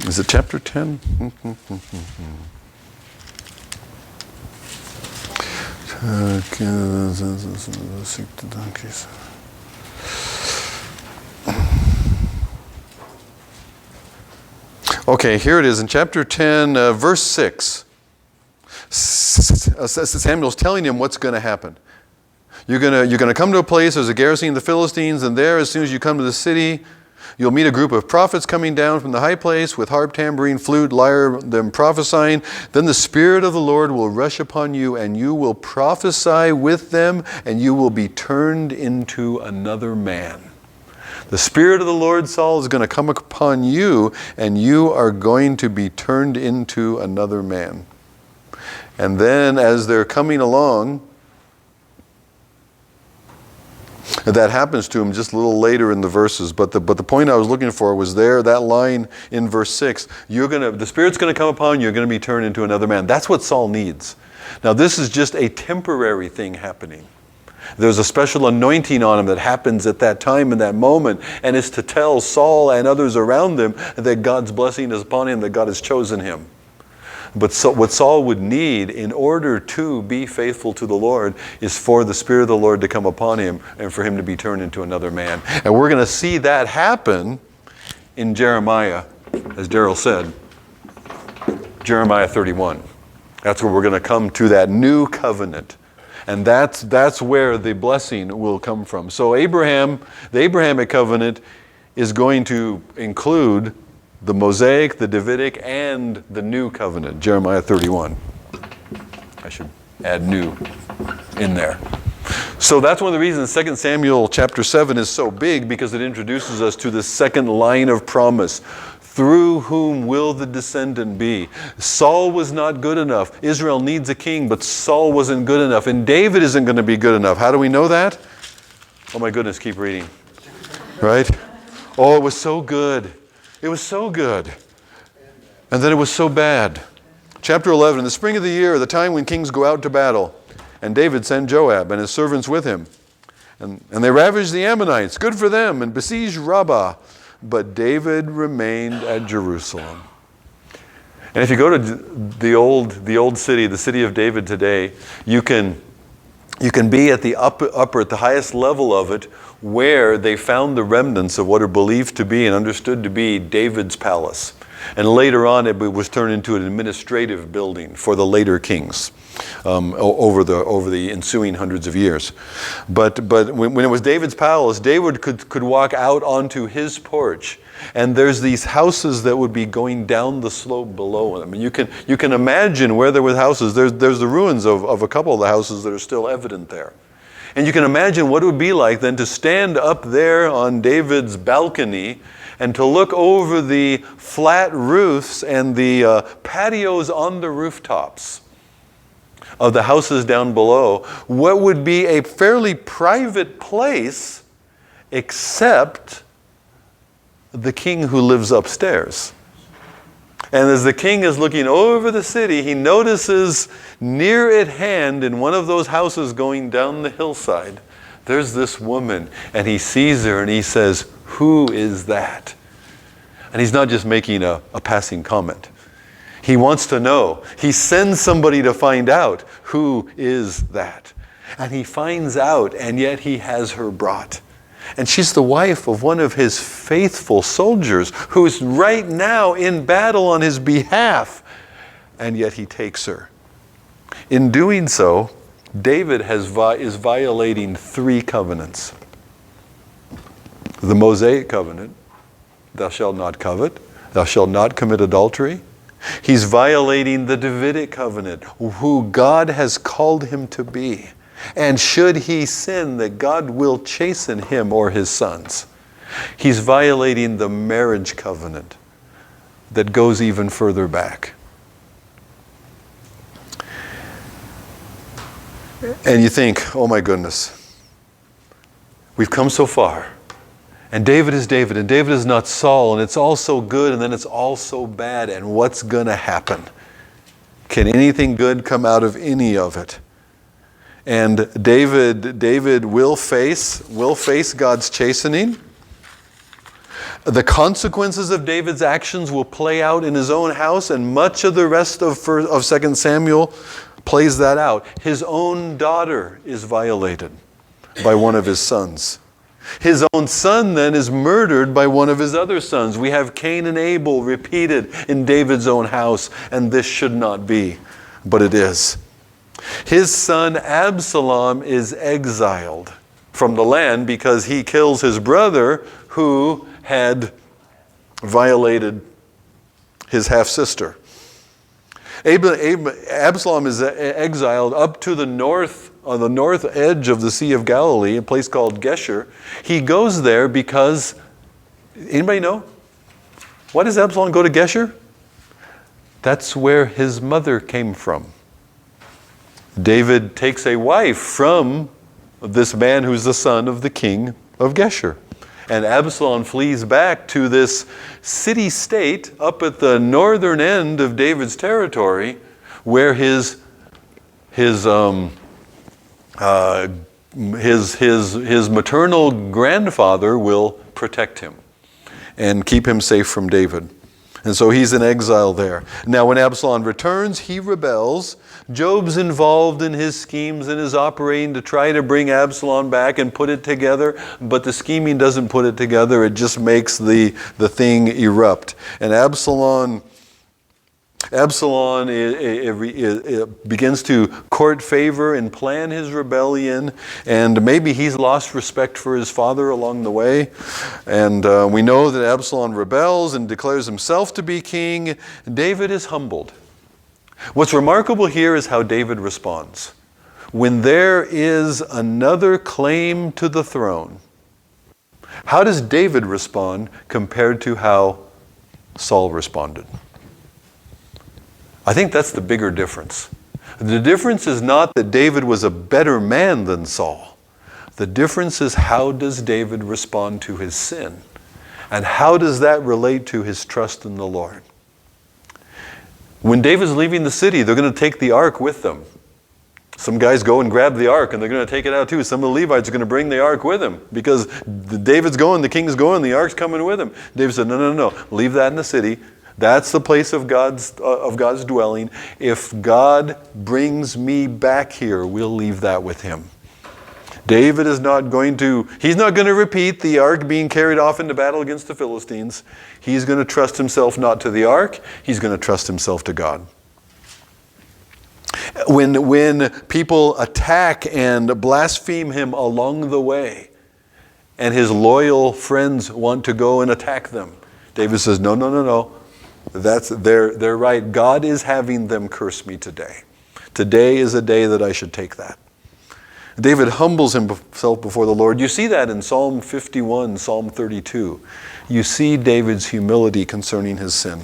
is it chapter 10? Okay, here it is in chapter 10, verse 6. Samuel's telling him what's going to happen. You're going to come to a place, there's a garrison of the Philistines, and there, as soon as you come to the city, you'll meet a group of prophets coming down from the high place with harp, tambourine, flute, lyre, them prophesying. Then the Spirit of the Lord will rush upon you, and you will prophesy with them, and you will be turned into another man. The Spirit of the Lord, Saul, is going to come upon you, and you are going to be turned into another man. And then as they're coming along, that happens to him just a little later in the verses. But the point I was looking for was there, that line in verse 6. The Spirit's going to come upon you, you're going to be turned into another man. That's what Saul needs. Now this is just a temporary thing happening. There's a special anointing on him that happens at that time, in that moment, and is to tell Saul and others around him that God's blessing is upon him, that God has chosen him. But what Saul would need in order to be faithful to the Lord is for the Spirit of the Lord to come upon him and for him to be turned into another man. And we're going to see that happen in Jeremiah, as Daryl said, Jeremiah 31. That's where we're going to come to that new covenant. And that's where the blessing will come from. So the Abrahamic covenant is going to include the Mosaic, the Davidic, and the new covenant, Jeremiah 31. I should add new in there. So that's one of the reasons 2 Samuel chapter 7 is so big, because it introduces us to the second line of promise. Through whom will the descendant be? Saul was not good enough. Israel needs a king, but Saul wasn't good enough. And David isn't going to be good enough. How do we know that? Oh my goodness, keep reading. Right? Oh, it was so good. It was so good. And then it was so bad. Chapter 11, in the spring of the year, the time when kings go out to battle, and David sent Joab and his servants with him. And they ravaged the Ammonites, good for them, and besieged Rabbah. But David remained at Jerusalem. And if you go to the old city, the city of David today, you can be at the upper, at the highest level of it, where they found the remnants of what are believed to be and understood to be David's palace. And later on, it was turned into an administrative building for the later kings over the ensuing hundreds of years. But when it was David's palace, David could walk out onto his porch, and there's these houses that would be going down the slope below him. And you can imagine where there were houses. There's the ruins of a couple of the houses that are still evident there. And you can imagine what it would be like then to stand up there on David's balcony and to look over the flat roofs and the patios on the rooftops of the houses down below. What would be a fairly private place, except the king who lives upstairs. And as the king is looking over the city, he notices near at hand in one of those houses going down the hillside, there's this woman, and he sees her and he says, "Who is that?" And he's not just making a passing comment. He wants to know. He sends somebody to find out, who is that? And he finds out, and yet he has her brought. And she's the wife of one of his faithful soldiers who's right now in battle on his behalf. And yet he takes her. In doing so, David is violating 3 covenants. The Mosaic covenant, thou shalt not covet, thou shalt not commit adultery. He's violating the Davidic covenant, who God has called him to be. And should he sin, that God will chasten him or his sons. He's violating the marriage covenant that goes even further back. And you think, oh my goodness, we've come so far. And David is David, and David is not Saul, and it's all so good, and then it's all so bad, and what's going to happen? Can anything good come out of any of it? And David will face God's chastening. The consequences of David's actions will play out in his own house, and much of the rest of 2 Samuel plays that out. His own daughter is violated by one of his sons. His own son then is murdered by one of his other sons. We have Cain and Abel repeated in David's own house, and this should not be, but it is. His son Absalom is exiled from the land because he kills his brother who had violated his half-sister. Absalom is exiled up to the north, on the north edge of the Sea of Galilee, a place called Geshur. He goes there because, anybody know? Why does Absalom go to Geshur? That's where his mother came from. David takes a wife from this man who's the son of the king of Geshur. And Absalom flees back to this city-state up at the northern end of David's territory, where his maternal grandfather will protect him and keep him safe from David. And so he's in exile there. Now when Absalom returns, he rebels. Job's involved in his schemes and is operating to try to bring Absalom back and put it together, but the scheming doesn't put it together. It just makes the thing erupt. And Absalom begins to court favor and plan his rebellion, and maybe he's lost respect for his father along the way. And we know that Absalom rebels and declares himself to be king. David is humbled. What's remarkable here is how David responds. When there is another claim to the throne, how does David respond compared to how Saul responded? I think that's the bigger difference. The difference is not that David was a better man than Saul. The difference is, how does David respond to his sin? And how does that relate to his trust in the Lord? When David's leaving the city, they're going to take the ark with them. Some guys go and grab the ark, and they're going to take it out too. Some of the Levites are going to bring the ark with him because David's going, the king's going, the ark's coming with him. David said, no, leave that in the city. That's the place of God's dwelling. If God brings me back here, we'll leave that with him. David is he's not going to repeat the ark being carried off into battle against the Philistines. He's going to trust himself not to the ark. He's going to trust himself to God. When people attack and blaspheme him along the way, and his loyal friends want to go and attack them, David says, no. They're right. God is having them curse me today. Today is a day that I should take that. David humbles himself before the Lord. You see that in Psalm 51, Psalm 32. You see David's humility concerning his sin.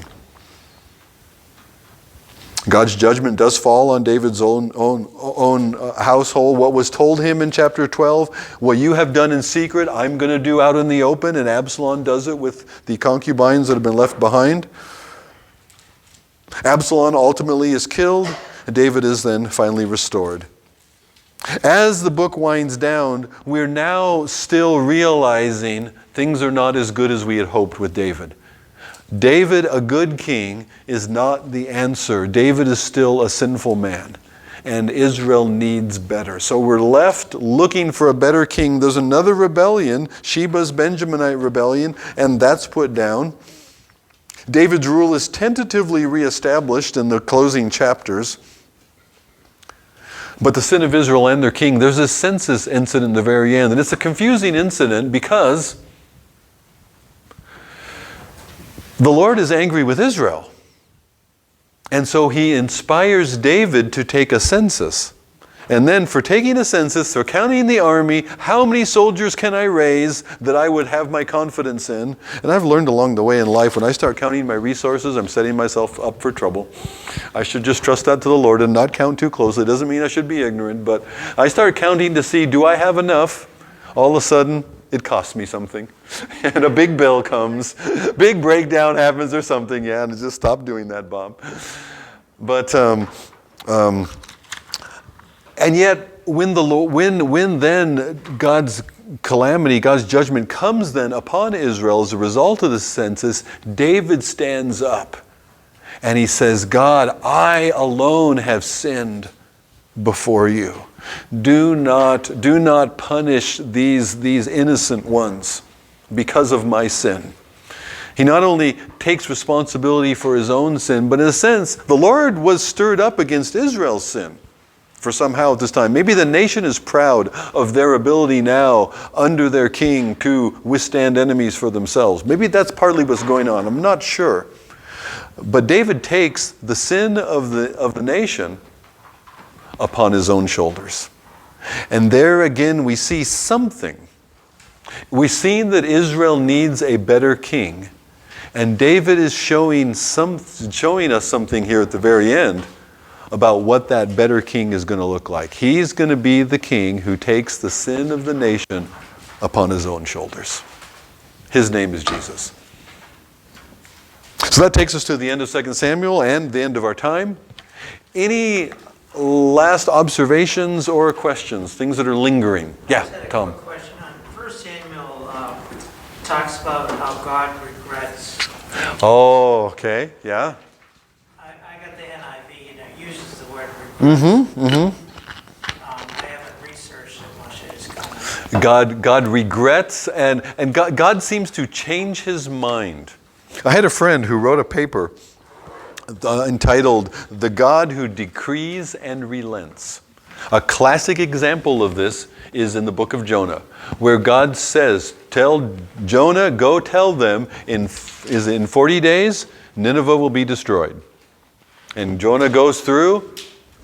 God's judgment does fall on David's own household. What was told him in chapter 12, what you have done in secret, I'm going to do out in the open, and Absalom does it with the concubines that have been left behind. Absalom ultimately is killed, and David is then finally restored. As the book winds down, we're now still realizing things are not as good as we had hoped with David. David, a good king, is not the answer. David is still a sinful man, and Israel needs better. So we're left looking for a better king. There's another rebellion, Sheba's Benjaminite rebellion, and that's put down. David's rule is tentatively reestablished in the closing chapters. But the sin of Israel and their king, there's a census incident in the very end. And it's a confusing incident because the Lord is angry with Israel. And so he inspires David to take a census. And then for taking a census, for counting the army, how many soldiers can I raise that I would have my confidence in? And I've learned along the way in life, when I start counting my resources, I'm setting myself up for trouble. I should just trust that to the Lord and not count too closely. It doesn't mean I should be ignorant, but I start counting to see, do I have enough? All of a sudden, it costs me something. And a big bill comes, big breakdown happens or something. Yeah, and just stop doing that, Bob. But, and yet, when then God's calamity, God's judgment comes then upon Israel as a result of the census, David stands up and he says, God, I alone have sinned before you. Do not punish these innocent ones because of my sin. He not only takes responsibility for his own sin, but in a sense, the Lord was stirred up against Israel's sin. For somehow at this time. Maybe the nation is proud of their ability now under their king to withstand enemies for themselves. Maybe that's partly what's going on. I'm not sure. But David takes the sin of the nation upon his own shoulders. And there again we see something. We've seen that Israel needs a better king. And David is showing us something here at the very end about what that better king is going to look like. He's going to be the king who takes the sin of the nation upon his own shoulders. His name is Jesus. So that takes us to the end of 2 Samuel and the end of our time. Any last observations or questions, things that are lingering? Yeah, I just had a Tom. quick question on 1 Samuel talks about how God regrets. Oh, okay, yeah. I got the NIV and it uses the word regret. I haven't researched it much. I just God regrets, and God seems to change his mind. I had a friend who wrote a paper entitled "The God Who Decrees and Relents." A classic example of this is in the book of Jonah, where God says, "Tell Jonah, go tell them in 40 days Nineveh will be destroyed." And Jonah goes through,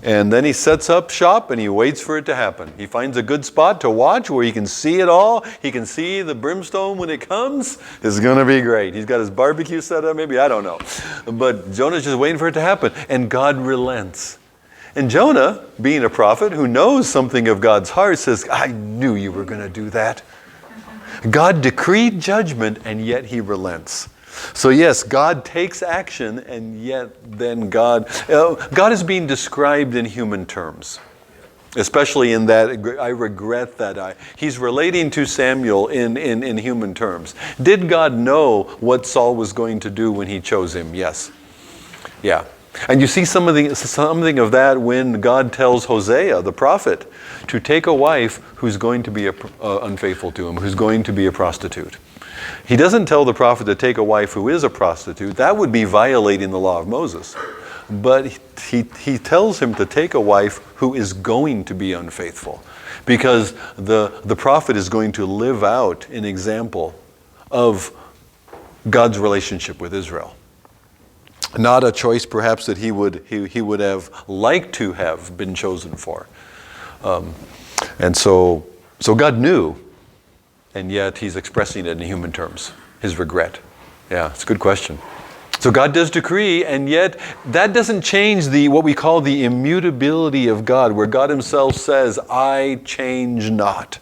and then he sets up shop and he waits for it to happen. He finds a good spot to watch where he can see it all. He can see the brimstone when it comes. It's going to be great. He's got his barbecue set up, maybe, I don't know. But Jonah's just waiting for it to happen. And God relents. And Jonah, being a prophet who knows something of God's heart, says, I knew you were going to do that. God decreed judgment, and yet he relents. So yes, God takes action, and yet then God is being described in human terms. Especially in that, I regret that he's relating to Samuel in human terms. Did God know what Saul was going to do when he chose him? Yes. Yeah. And you see something of that when God tells Hosea, the prophet, to take a wife who's going to be unfaithful to him, who's going to be a prostitute. He doesn't tell the prophet to take a wife who is a prostitute. That would be violating the law of Moses. But he tells him to take a wife who is going to be unfaithful, because the prophet is going to live out an example of God's relationship with Israel. Not a choice perhaps that he would have liked to have been chosen for. And so God knew, and yet he's expressing it in human terms, his regret. Yeah, it's a good question. So God does decree, and yet that doesn't change what we call the immutability of God, where God himself says, I change not.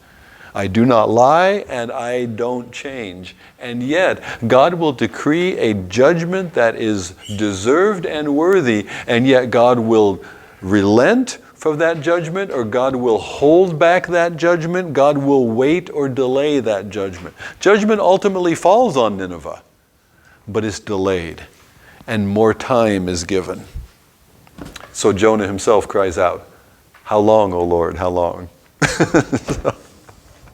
I do not lie, and I don't change. And yet, God will decree a judgment that is deserved and worthy, and yet God will relent from that judgment, or God will hold back that judgment. God will wait or delay that judgment. Judgment ultimately falls on Nineveh, but it's delayed, and more time is given. So Jonah himself cries out, how long, O Lord, how long?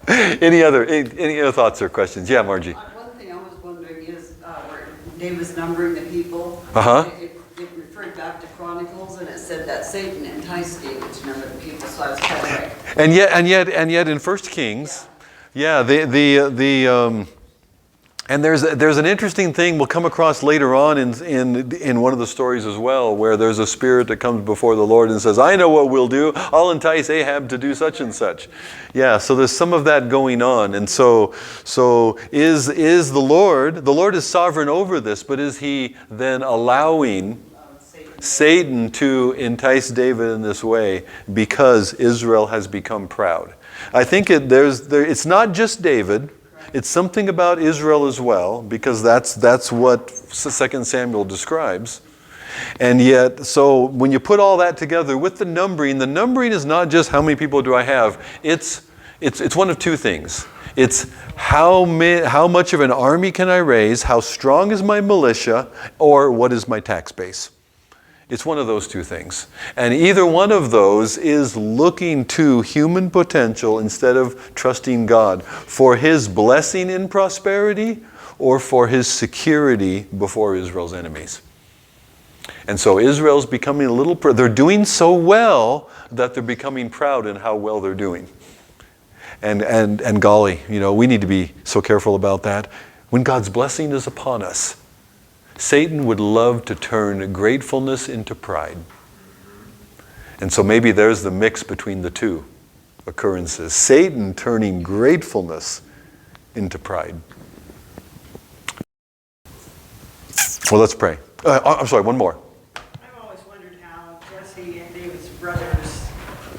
Any other thoughts or questions? Yeah, Margie. One thing I was wondering is where David's numbering the people. Uh-huh. It referred back to Chronicles, and it said that Satan enticed David to number the people. So I was kind of like, And yet in 1 Kings, and there's an interesting thing we'll come across later on in one of the stories as well, where there's a spirit that comes before the Lord and says, I know what we'll do. I'll entice Ahab to do such and such. Yeah, so there's some of that going on. And so is the Lord is sovereign over this, but is he then allowing Satan to entice David in this way because Israel has become proud? I think it's not just David. It's something about Israel as well, because that's what 2 Samuel describes. And yet, so when you put all that together with the numbering is not just how many people do I have. It's one of two things. It's how much of an army can I raise, how strong is my militia, or what is my tax base. It's one of those two things. And either one of those is looking to human potential instead of trusting God for his blessing in prosperity or for his security before Israel's enemies. And so Israel's becoming they're doing so well that they're becoming proud in how well they're doing. And golly, we need to be so careful about that. When God's blessing is upon us, Satan would love to turn gratefulness into pride. And so maybe there's the mix between the two occurrences. Satan turning gratefulness into pride. Well, let's pray. I'm sorry, one more. I've always wondered how Jesse and David's brothers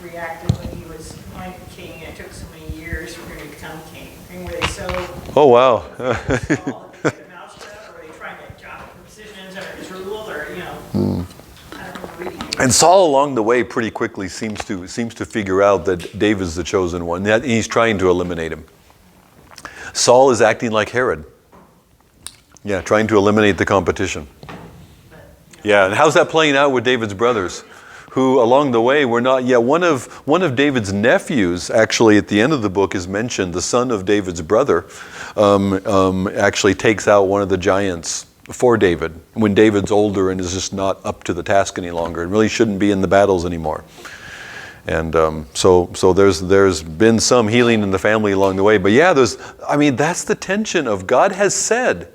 reacted when he was anointed king, and it took so many years for him to become king. And were they so... Oh, wow. small that they kept their mouths shut, or were they trying to jot up decisions under his rule, or, I don't remember reading it. And Saul along the way pretty quickly seems to figure out that David's the chosen one. That he's trying to eliminate him. Saul is acting like Herod. Yeah, trying to eliminate the competition. Yeah, and how's that playing out with David's brothers, who along the way were not? Yeah, one of David's nephews, actually at the end of the book is mentioned. The son of David's brother actually takes out one of the giants for David when David's older and is just not up to the task any longer and really shouldn't be in the battles anymore. And so there's been some healing in the family along the way. But yeah, that's the tension of God has said,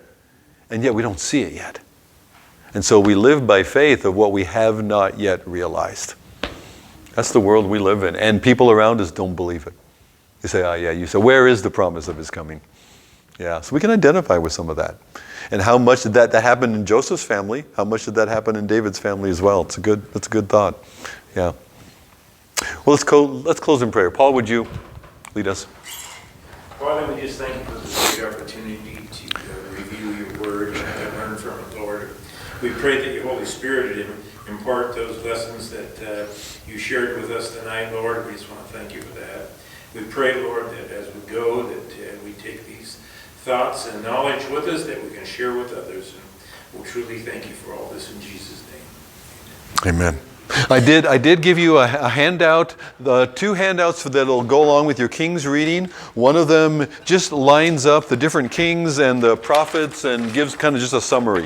and yet we don't see it yet. And so we live by faith of what we have not yet realized. That's the world we live in. And people around us don't believe it. They say, you say, where is the promise of his coming? Yeah, so we can identify with some of that. And how much did that happen in Joseph's family? How much did that happen in David's family as well? That's a good thought. Yeah. Well, let's close in prayer. Paul, would you lead us? Father, we just thank you for this great opportunity to review your word and learn from it, Lord. We pray that your Holy Spirit impart those lessons that you shared with us tonight, Lord. We just want to thank you for that. We pray, Lord, that as we go, that we take these thoughts and knowledge with us that we can share with others. And we'll truly thank you for all this in Jesus' name. Amen. I did give you a handout, the 2 handouts that'll go along with your King's reading. One of them just lines up the different kings and the prophets and gives kind of just a summary.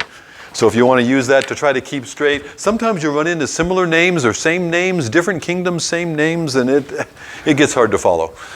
So if you want to use that to try to keep straight, sometimes you run into similar names or same names, different kingdoms, same names, and it gets hard to follow.